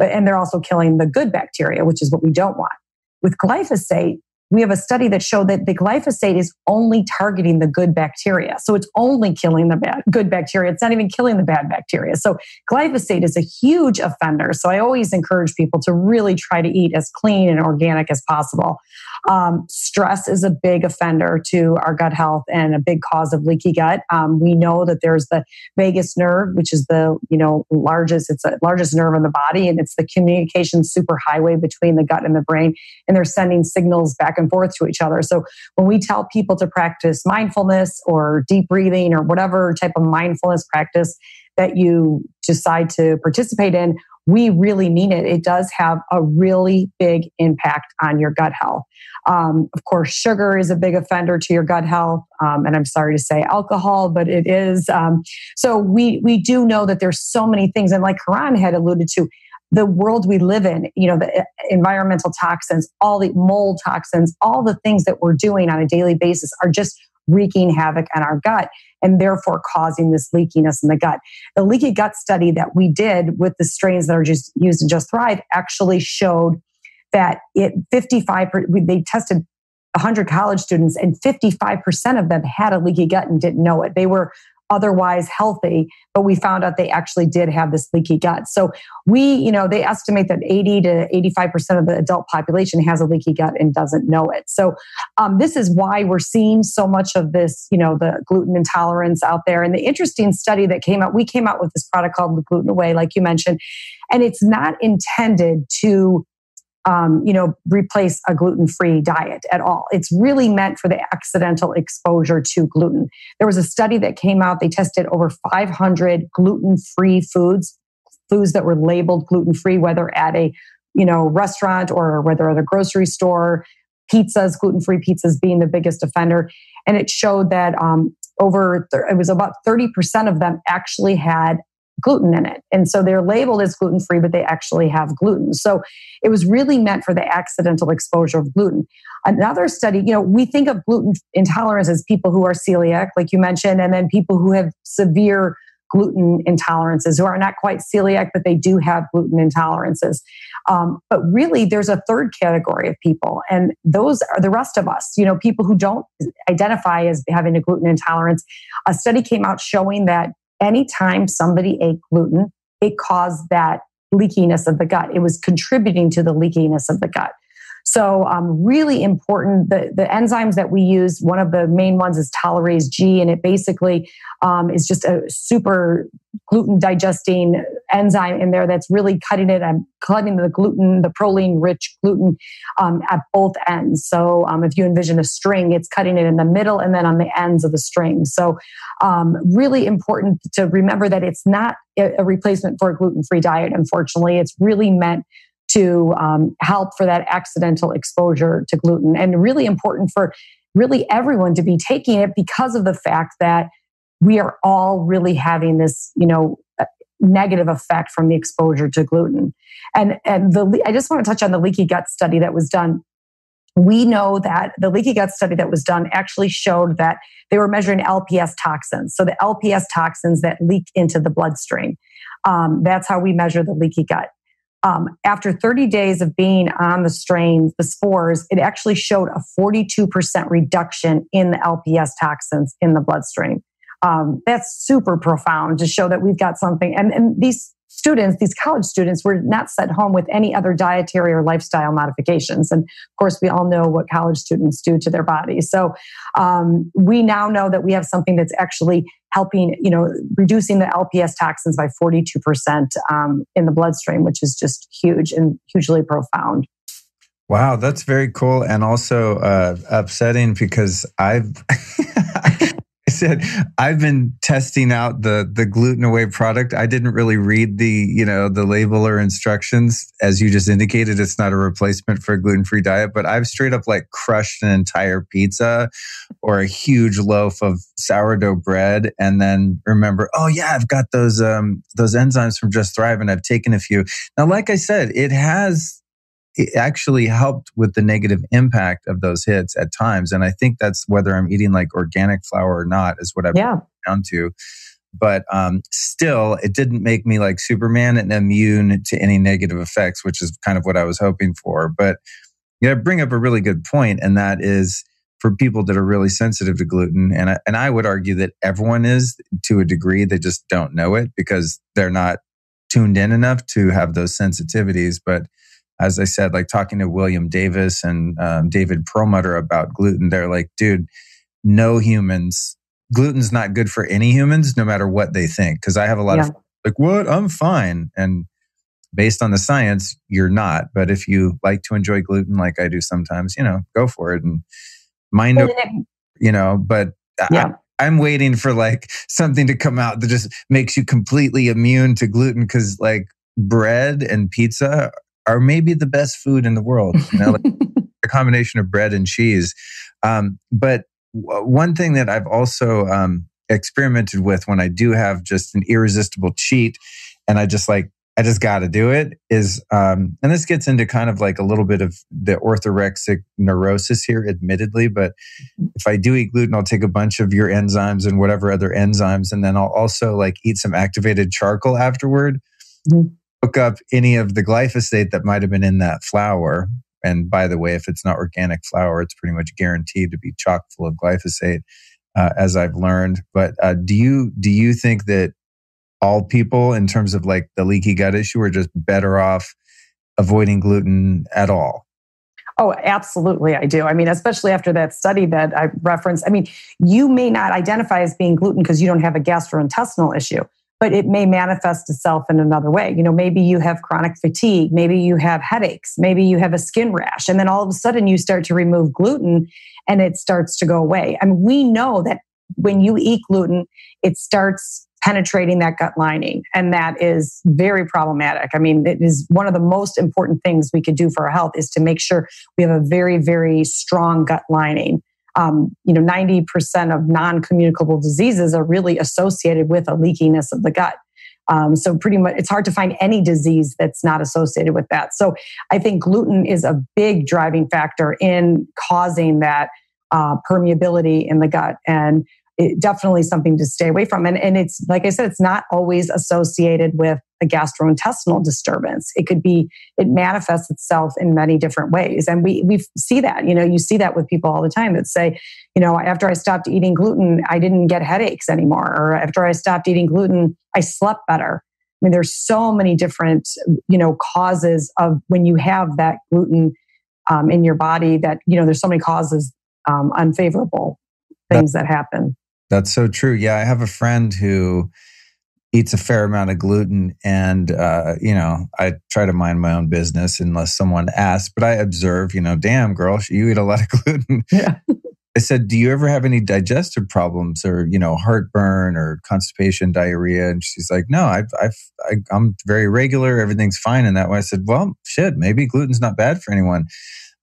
and they're also killing the good bacteria, which is what we don't want. With glyphosate, we have a study that showed that the glyphosate is only targeting the good bacteria. So it's only killing the good bacteria. It's not even killing the bad bacteria. So glyphosate is a huge offender. So I always encourage people to really try to eat as clean and organic as possible. Stress is a big offender to our gut health and a big cause of leaky gut. We know that there's the vagus nerve, which is the largest nerve in the body, and it's the communication superhighway between the gut and the brain, and they're sending signals back and forth to each other. So when we tell people to practice mindfulness or deep breathing or whatever type of mindfulness practice that you decide to participate in, we really mean it. It does have a really big impact on your gut health. Of course, sugar is a big offender to your gut health. And I'm sorry to say alcohol, but it is. So we do know that there's so many things. And like Kiran had alluded to, the world we live in, the environmental toxins, all the mold toxins, all the things that we're doing on a daily basis are just wreaking havoc on our gut and therefore causing this leakiness in the gut. The leaky gut study that we did with the strains that are just used in Just Thrive actually showed that they tested 100 college students and 55% of them had a leaky gut and didn't know it. They were otherwise healthy, but we found out they actually did have this leaky gut. So they estimate that 80 to 85% of the adult population has a leaky gut and doesn't know it. So this is why we're seeing so much of this, the gluten intolerance out there. And the interesting study that we came out with this product called Gluten Away, like you mentioned, and it's not intended to replace a gluten-free diet at all. It's really meant for the accidental exposure to gluten. There was a study that came out, they tested over 500 gluten-free foods that were labeled gluten-free, whether at a, restaurant or whether at a grocery store, pizzas, gluten-free pizzas being the biggest offender. And it showed that it was about 30% of them actually had gluten in it. And so they're labeled as gluten-free, but they actually have gluten. So it was really meant for the accidental exposure of gluten. Another study, we think of gluten intolerance as people who are celiac, like you mentioned, and then people who have severe gluten intolerances, who are not quite celiac, but they do have gluten intolerances. But really, there's a third category of people, and those are the rest of us, people who don't identify as having a gluten intolerance. A study came out showing that anytime somebody ate gluten, it caused that leakiness of the gut. It was contributing to the leakiness of the gut. So really important, the enzymes that we use, one of the main ones is tolerase G, and it basically is just a super gluten digesting enzyme in there that's really cutting the gluten, the proline rich gluten at both ends. So if you envision a string, it's cutting it in the middle and then on the ends of the string. So really important to remember that it's not a replacement for a gluten-free diet. Unfortunately, it's really meant to help for that accidental exposure to gluten, and really important for really everyone to be taking it because of the fact that we are all really having this, negative effect from the exposure to gluten. And I just want to touch on the leaky gut study that was done. We know that the leaky gut study that was done actually showed that they were measuring LPS toxins. So the LPS toxins that leak into the bloodstream. That's how we measure the leaky gut. After 30 days of being on the spores, it actually showed a 42% reduction in the LPS toxins in the bloodstream. That's super profound to show that we've got something. And these college students, were not sent home with any other dietary or lifestyle modifications. And of course, we all know what college students do to their bodies. So we now know that we have something that's actually helping, reducing the LPS toxins by 42% in the bloodstream, which is just huge and hugely profound. Wow, that's very cool, and also upsetting because I've been testing out the gluten away product. I didn't really read the label or instructions. As you just indicated, it's not a replacement for a gluten-free diet, but I've straight up crushed an entire pizza or a huge loaf of sourdough bread, and then remember, oh yeah, I've got those enzymes from Just Thrive, and I've taken a few. Now, like I said, it actually helped with the negative impact of those hits at times. And I think that's whether I'm eating organic flour or not is what I've come down to. But still, it didn't make me like Superman and immune to any negative effects, which is kind of what I was hoping for. But bring up a really good point, and that is for people that are really sensitive to gluten. And I would argue that everyone is to a degree. They just don't know it because they're not tuned in enough to have those sensitivities. But as I said, talking to William Davis and David Perlmutter about gluten, they're like, dude, no humans, gluten's not good for any humans, no matter what they think. Because I have a lot of what? I'm fine. And based on the science, you're not. But if you like to enjoy gluten like I do sometimes, go for it. And mind over, but I'm waiting for something to come out that just makes you completely immune to gluten because bread and pizza are maybe the best food in the world, a combination of bread and cheese. But one thing that I've also experimented with when I do have just an irresistible cheat, and I just got to do it, is, and this gets into kind of a little bit of the orthorexic neurosis here, admittedly, but if I do eat gluten, I'll take a bunch of your enzymes and whatever other enzymes, and then I'll also eat some activated charcoal afterward. Mm-hmm. Look up any of the glyphosate that might have been in that flour. And by the way, if it's not organic flour, it's pretty much guaranteed to be chock full of glyphosate, as I've learned. But do you think that all people, in terms of the leaky gut issue, are just better off avoiding gluten at all? Oh, absolutely, I do. I mean, especially after that study that I referenced. I mean, you may not identify as being gluten because you don't have a gastrointestinal issue, but it may manifest itself in another way. Maybe you have chronic fatigue, maybe you have headaches, maybe you have a skin rash, and then all of a sudden you start to remove gluten and it starts to go away. I mean, we know that when you eat gluten, it starts penetrating that gut lining, and that is very problematic. I mean, it is one of the most important things we could do for our health is to make sure we have a very, very strong gut lining. 90% of non-communicable diseases are really associated with a leakiness of the gut. So pretty much, it's hard to find any disease that's not associated with that. So I think gluten is a big driving factor in causing that permeability in the gut, and it definitely something to stay away from. And it's, like I said, it's not always associated with a gastrointestinal disturbance. It manifests itself in many different ways. And we see that, you see that with people all the time that say, after I stopped eating gluten, I didn't get headaches anymore. Or after I stopped eating gluten, I slept better. I mean, there's so many different, causes of when you have that gluten in your body that, there's so many causes, unfavorable things that happen. That's so true. Yeah, I have a friend who eats a fair amount of gluten, and I try to mind my own business unless someone asks. But I observe, damn girl, you eat a lot of gluten. Yeah. I said, do you ever have any digestive problems or heartburn or constipation, diarrhea? And she's like, no, I'm very regular. Everything's fine in that way. I said, well, shit, maybe gluten's not bad for anyone.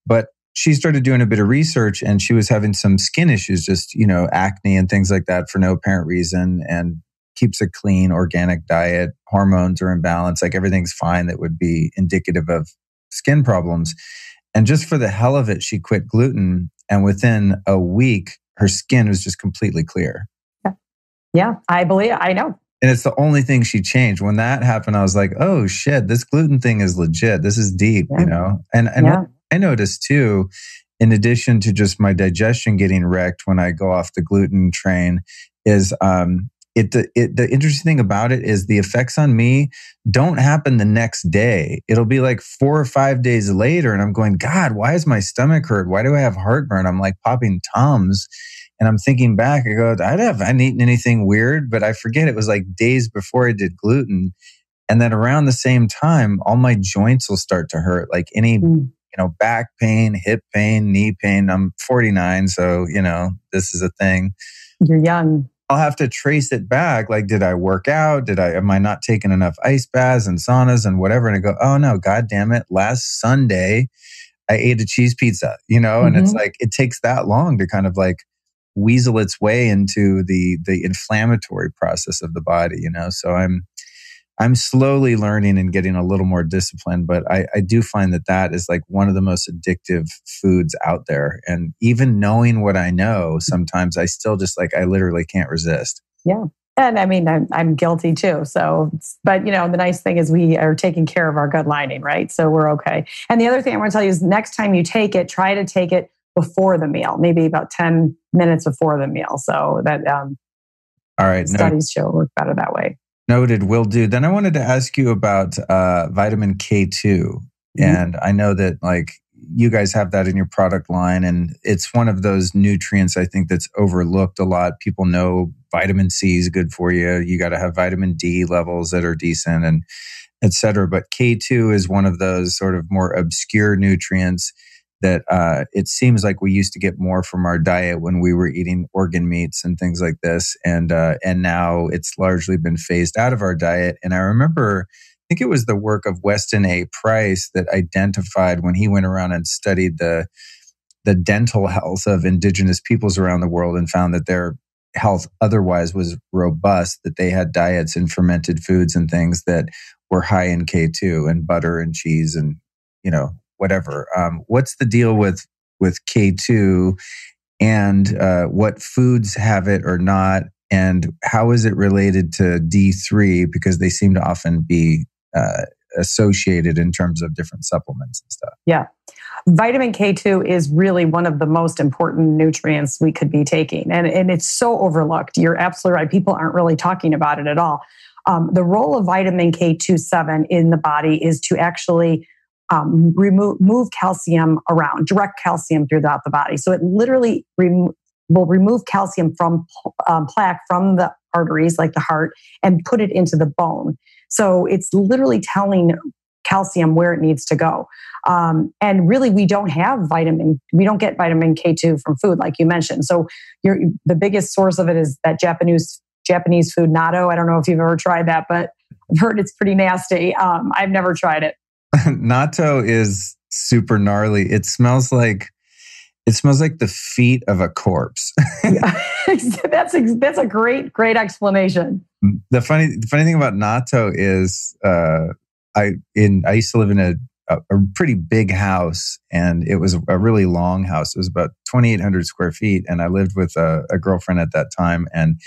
But she started doing a bit of research, and she was having some skin issues, just, acne and things like that for no apparent reason, and keeps a clean, organic diet. Hormones are in balance. Like everything's fine that would be indicative of skin problems. And just for the hell of it, she quit gluten. And within a week, her skin was just completely clear. Yeah, I believe, I know. And it's the only thing she changed. When that happened, I was like, oh shit, this gluten thing is legit. This is deep, And what I noticed too, in addition to just my digestion getting wrecked when I go off the gluten train, is the interesting thing about it is the effects on me don't happen the next day. It'll be like 4 or 5 days later, and I'm going, God, why is my stomach hurt? Why do I have heartburn? I'm like popping Tums. And I'm thinking back, I go, I haven't eaten anything weird, but I forget it was like days before I did gluten. And then around the same time, all my joints will start to hurt, like any, back pain, hip pain, knee pain. I'm 49, so, this is a thing. You're young. I'll have to trace it back. Like, did I work out? Am I not taking enough ice baths and saunas and whatever? And I go, oh no, God damn it. Last Sunday, I ate a cheese pizza, and it's like, it takes that long to kind of like weasel its way into the inflammatory process of the body, So I'm slowly learning and getting a little more disciplined, but I do find that is like one of the most addictive foods out there. And even knowing what I know, sometimes I still just I literally can't resist. Yeah. And I mean, I'm guilty too. So, but the nice thing is we are taking care of our gut lining, right? So we're okay. And the other thing I want to tell you is next time you take it, try to take it before the meal, maybe about 10 minutes before the meal. So that all right, studies show it work better that way. Noted, will do. Then I wanted to ask you about vitamin K2. And I know that you guys have that in your product line, and it's one of those nutrients I think that's overlooked a lot. People know vitamin C is good for you. You got to have vitamin D levels that are decent, and et cetera. But K2 is one of those sort of more obscure nutrients that it seems like we used to get more from our diet when we were eating organ meats and things like this. And now it's largely been phased out of our diet. And I remember, I think it was the work of Weston A. Price that identified, when he went around and studied the dental health of indigenous peoples around the world and found that their health otherwise was robust, that they had diets and fermented foods and things that were high in K2 and butter and cheese and, whatever. What's the deal with K2 and what foods have it or not? And how is it related to D3? Because they seem to often be associated in terms of different supplements and stuff. Yeah. Vitamin K2 is really one of the most important nutrients we could be taking. And it's so overlooked. You're absolutely right. People aren't really talking about it at all. The role of vitamin K27 in the body is to actually move calcium around, direct calcium throughout the body. So it literally will remove calcium from plaque from the arteries, like the heart, and put it into the bone. So it's literally telling calcium where it needs to go. And really, we don't get vitamin K2 from food, like you mentioned. So the biggest source of it is that Japanese food, natto. I don't know if you've ever tried that, but I've heard it's pretty nasty. I've never tried it. Natto is super gnarly. It smells like the feet of a corpse. Yeah. That's a great explanation. The funny thing about natto is I used to live in a pretty big house, and it was a really long house. It was about 2,800 square feet, and I lived with a girlfriend at that time, and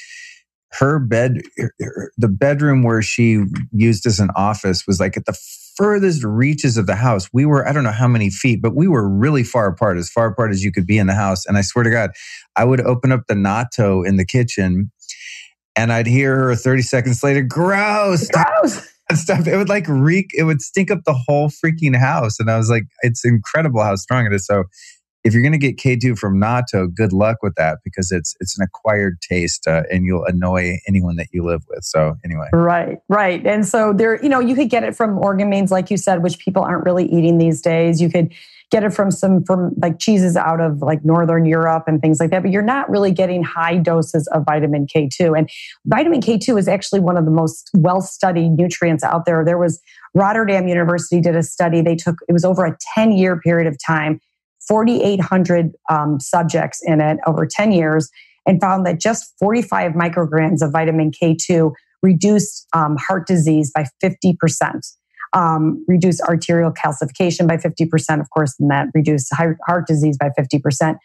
the bedroom where she used as an office was like at the furthest reaches of the house. We were, I don't know how many feet, but we were really far apart as you could be in the house. And I swear to God, I would open up the natto in the kitchen and I'd hear her 30 seconds later, gross. And stuff. It would reek. It would stink up the whole freaking house. And I was like, it's incredible how strong it is. So if you're going to get K2 from natto, good luck with that, because it's an acquired taste and you'll annoy anyone that you live with. So anyway. Right. And so there, you could get it from organ meats, like you said, which people aren't really eating these days. You could get it from cheeses out of Northern Europe and things like that, but you're not really getting high doses of vitamin K2. And vitamin K2 is actually one of the most well-studied nutrients out there. There was Rotterdam University did a study. It was over a 10-year period of time. 4,800 subjects in it over 10 years and found that just 45 micrograms of vitamin K2 reduced heart disease by 50%, reduced arterial calcification by 50%, of course, and that reduced heart disease by 50%.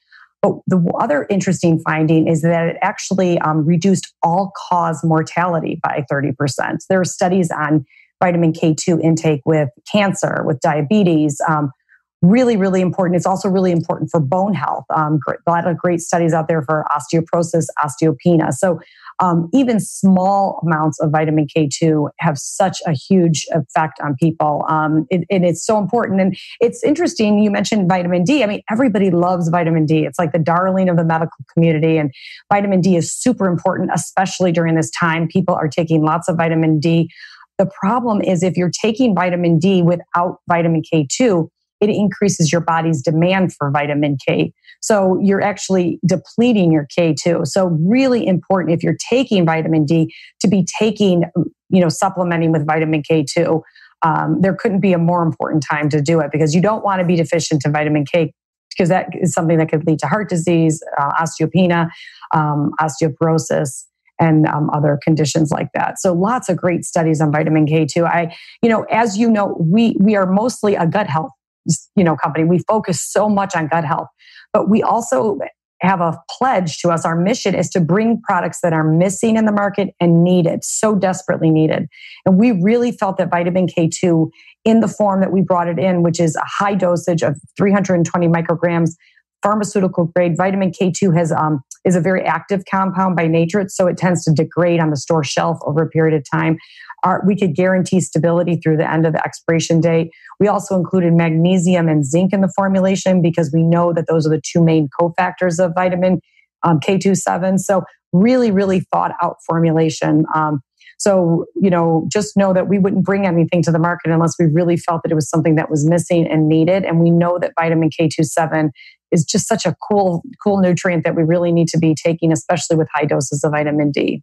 But the other interesting finding is that it actually reduced all-cause mortality by 30%. There are studies on vitamin K2 intake with cancer, with diabetes, really, really important. It's also really important for bone health. A lot of great studies out there for osteoporosis, osteopenia. So even small amounts of vitamin K2 have such a huge effect on people. And it's so important. And it's interesting, you mentioned vitamin D. I mean, everybody loves vitamin D. It's like the darling of the medical community. And vitamin D is super important, especially during this time. People are taking lots of vitamin D. The problem is if you're taking vitamin D without vitamin K2, it increases your body's demand for vitamin K. So you're actually depleting your K2. So really important if you're taking vitamin D to be taking, supplementing with vitamin K2. There couldn't be a more important time to do it because you don't want to be deficient in vitamin K because that is something that could lead to heart disease, osteopenia, osteoporosis, and other conditions like that. So lots of great studies on vitamin K2. As you know, we are mostly a gut health company. We focus so much on gut health, but we also have a pledge to us. Our mission is to bring products that are missing in the market and needed, so desperately needed. And we really felt that vitamin K2 in the form that we brought it in, which is a high dosage of 320 micrograms, pharmaceutical grade. Vitamin K2 is a very active compound by nature, so it tends to degrade on the store shelf over a period of time. We could guarantee stability through the end of the expiration date. We also included magnesium and zinc in the formulation because we know that those are the two main cofactors of vitamin K27. So really, really thought out formulation. So just know that we wouldn't bring anything to the market unless we really felt that it was something that was missing and needed. And we know that vitamin K27 is just such a cool nutrient that we really need to be taking, especially with high doses of vitamin D.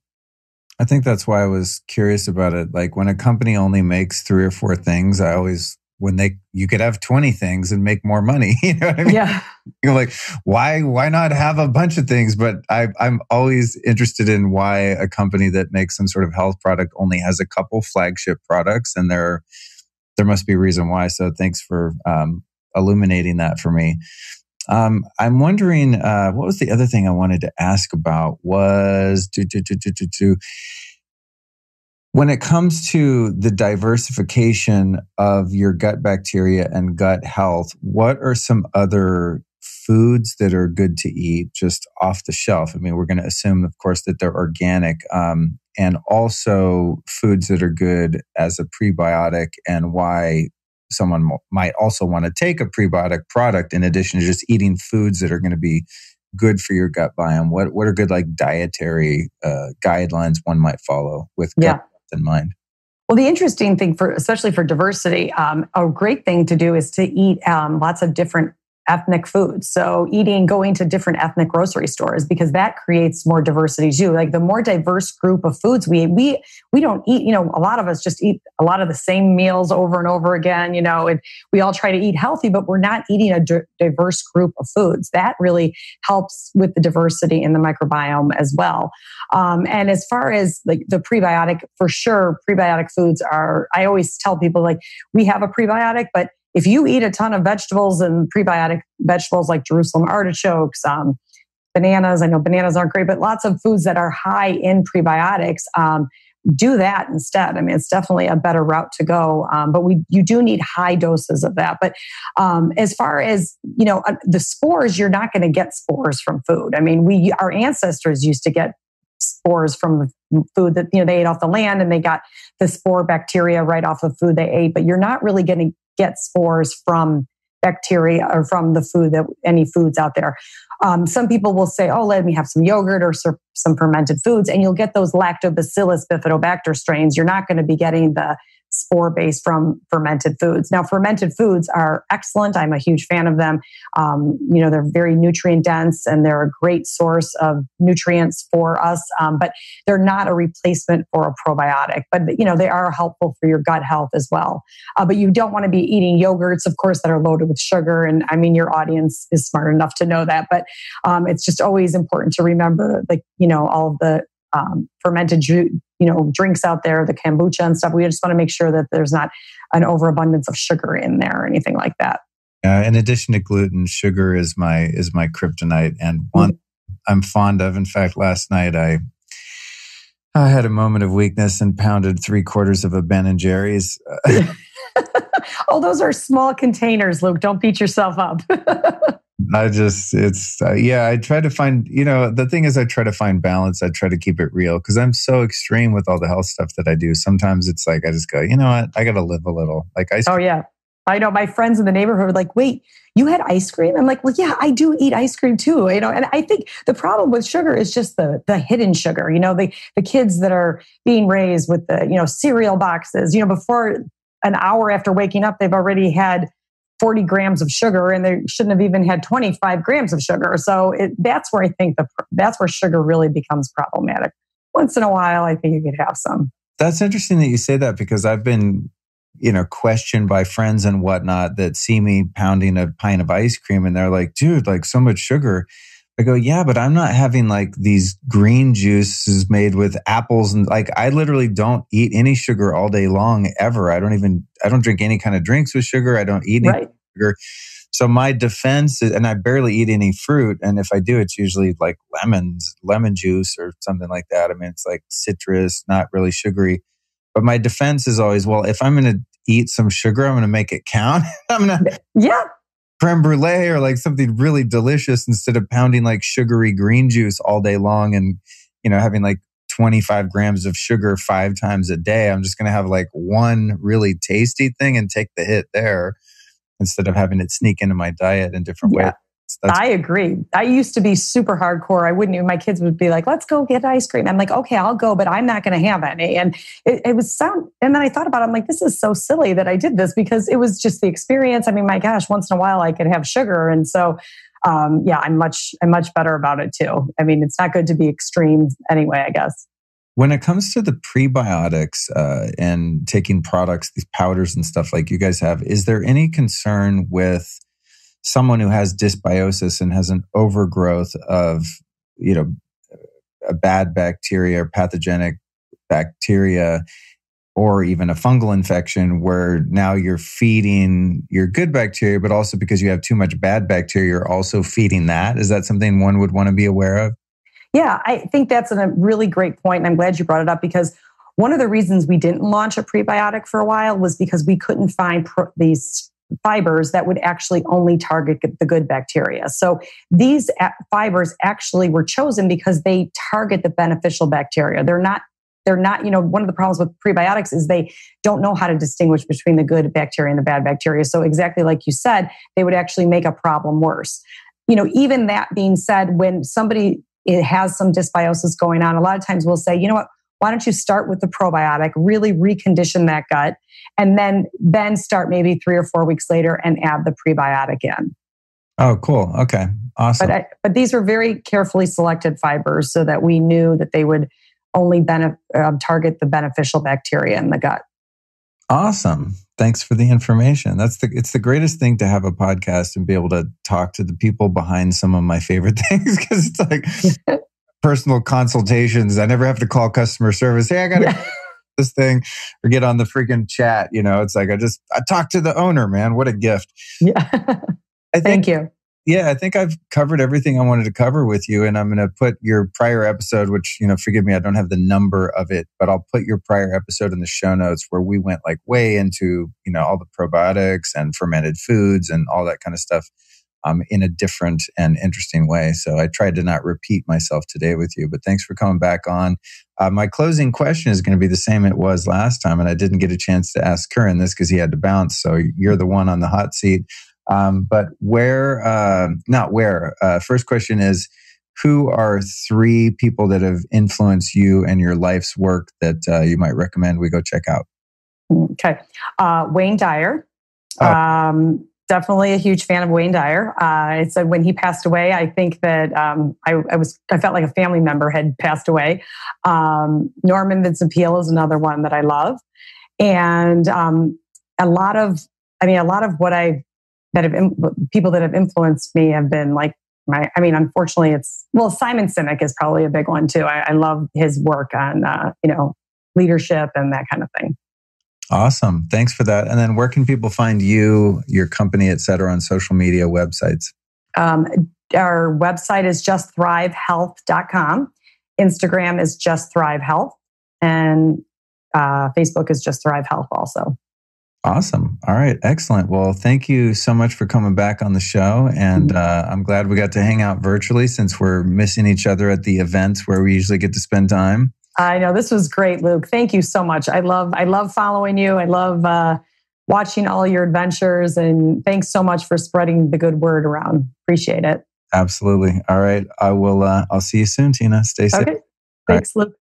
I think that's why I was curious about it. Like when a company only makes 3 or 4 things, you could have 20 things and make more money. You know what I mean? Yeah. You're like, why not have a bunch of things? But I'm always interested in why a company that makes some sort of health product only has a couple flagship products, and there must be a reason why. So thanks for illuminating that for me. I'm wondering, what was the other thing I wanted to ask about was when it comes to the diversification of your gut bacteria and gut health, what are some other foods that are good to eat just off the shelf? I mean, we're going to assume, of course, that they're organic, and also foods that are good as a prebiotic, and why someone might also want to take a prebiotic product in addition to just eating foods that are going to be good for your gut biome. What are good dietary guidelines one might follow with gut in mind? Well, the interesting thing especially for diversity, a great thing to do is to eat lots of different ethnic foods. So going to different ethnic grocery stores, because that creates more diversity too. Like the more diverse group of foods we don't eat, a lot of us just eat a lot of the same meals over and over again, and we all try to eat healthy, but we're not eating a diverse group of foods. That really helps with the diversity in the microbiome as well. And as far as the prebiotic, for sure, prebiotic foods I always tell people we have a prebiotic, but if you eat a ton of vegetables and prebiotic vegetables like Jerusalem artichokes, bananas, I know bananas aren't great, but lots of foods that are high in prebiotics, do that instead. I mean, it's definitely a better route to go, but you do need high doses of that. But as far as, the spores, you're not going to get spores from food. I mean, our ancestors used to get spores from the food that, they ate off the land, and they got the spore bacteria right off the food they ate, but you're not really going to get spores from bacteria or from the food any foods out there. Some people will say, oh, let me have some yogurt or some fermented foods, and you'll get those lactobacillus bifidobacter strains. You're not going to be getting the spore-based from fermented foods. Now, fermented foods are excellent. I'm a huge fan of them. They're very nutrient dense and they're a great source of nutrients for us, but they're not a replacement for a probiotic. But, they are helpful for your gut health as well. But you don't want to be eating yogurts, of course, that are loaded with sugar. And I mean, your audience is smart enough to know that. But it's just always important to remember, all of the fermented drinks out there, the kombucha and stuff. We just want to make sure that there's not an overabundance of sugar in there or anything like that. In addition to gluten, sugar is my kryptonite, and one I'm fond of. In fact, last night I had a moment of weakness and pounded 3/4 of a Ben & Jerry's. Oh, those are small containers, Luke. Don't beat yourself up. I try to find, the thing is I try to find balance. I try to keep it real because I'm so extreme with all the health stuff that I do. Sometimes it's like, I just go, you know what? I got to live a little. Like ice cream. Oh, yeah. I know my friends in the neighborhood are like, wait, you had ice cream? I'm like, well, yeah, I do eat ice cream too. And I think the problem with sugar is just the hidden sugar, the kids that are being raised with the, cereal boxes, before an hour after waking up, they've already had 40 grams of sugar and they shouldn't have even had 25 grams of sugar. So that's where I think that's where sugar really becomes problematic. Once in a while, I think you could have some. That's interesting that you say that because I've been, questioned by friends and whatnot that see me pounding a pint of ice cream and they're like, dude, like so much sugar. I go, yeah, but I'm not having like these green juices made with apples. And like, I literally don't eat any sugar all day long ever. I don't drink any kind of drinks with sugar. I don't eat any sugar. So my defense is, and I barely eat any fruit. And if I do, it's usually like lemon juice or something like that. I mean, it's like citrus, not really sugary. But my defense is always, well, if I'm going to eat some sugar, I'm going to make it count. I'm going to creme brulee or like something really delicious instead of pounding like sugary green juice all day long and, having like 25 grams of sugar 5 times a day. I'm just going to have like one really tasty thing and take the hit there instead of having it sneak into my diet in different ways. I agree. I used to be super hardcore. I wouldn't even, my kids would be like, let's go get ice cream. I'm like, okay, I'll go, but I'm not going to have any. And it was and then I thought about it. I'm like, this is so silly that I did this because it was just the experience. I mean, my gosh, once in a while I could have sugar. And so, I'm much better about it too. I mean, it's not good to be extreme anyway, I guess. When it comes to the prebiotics and taking products, these powders and stuff like you guys have, is there any concern with someone who has dysbiosis and has an overgrowth of, a bad bacteria or pathogenic bacteria, or even a fungal infection where now you're feeding your good bacteria, but also because you have too much bad bacteria, you're also feeding that? Is that something one would want to be aware of? Yeah, I think that's a really great point. And I'm glad you brought it up because one of the reasons we didn't launch a prebiotic for a while was because we couldn't find these fibers that would actually only target the good bacteria. So these fibers actually were chosen because they target the beneficial bacteria. They're not, one of the problems with prebiotics is they don't know how to distinguish between the good bacteria and the bad bacteria. So exactly like you said, they would actually make a problem worse. Even that being said, when somebody has some dysbiosis going on, a lot of times we'll say, you know what, why don't you start with the probiotic, really recondition that gut, and then start maybe 3 or 4 weeks later and add the prebiotic in. Oh, cool. Okay. Awesome. But these were very carefully selected fibers so that we knew that they would only target the beneficial bacteria in the gut. Awesome. Thanks for the information. It's the greatest thing to have a podcast and be able to talk to the people behind some of my favorite things because it's like personal consultations. I never have to call customer service. Hey, I got to this thing or get on the freaking chat. It's like I talked to the owner, man. What a gift. Yeah. Thank you. Yeah, I think I've covered everything I wanted to cover with you. And I'm going to put your prior episode, which, forgive me, I don't have the number of it, but I'll put your prior episode in the show notes where we went like way into, all the probiotics and fermented foods and all that kind of stuff in a different and interesting way. So I tried to not repeat myself today with you, but thanks for coming back on. My closing question is going to be the same it was last time. And I didn't get a chance to ask Kiran this because he had to bounce. So you're the one on the hot seat. But first question is, who are 3 people that have influenced you and your life's work that you might recommend we go check out? Okay. Wayne Dyer. Definitely a huge fan of Wayne Dyer. It said when he passed away, I think that I felt like a family member had passed away. Norman Vincent Peale is another one that I love, and a lot of what people that have influenced me have been like unfortunately, Simon Sinek is probably a big one too. I love his work on leadership and that kind of thing. Awesome. Thanks for that. And then where can people find you, your company, et cetera, on social media websites? Our website is justthrivehealth.com. Instagram is Just Thrive Health. And Facebook is Just Thrive Health also. Awesome. All right. Excellent. Well, thank you so much for coming back on the show. And I'm glad we got to hang out virtually since we're missing each other at the events where we usually get to spend time. I know this was great, Luke. Thank you so much. I love following you. I love watching all your adventures, and thanks so much for spreading the good word around. Appreciate it. Absolutely. All right. I'll see you soon, Tina. Stay safe. Okay. Thanks, Luke.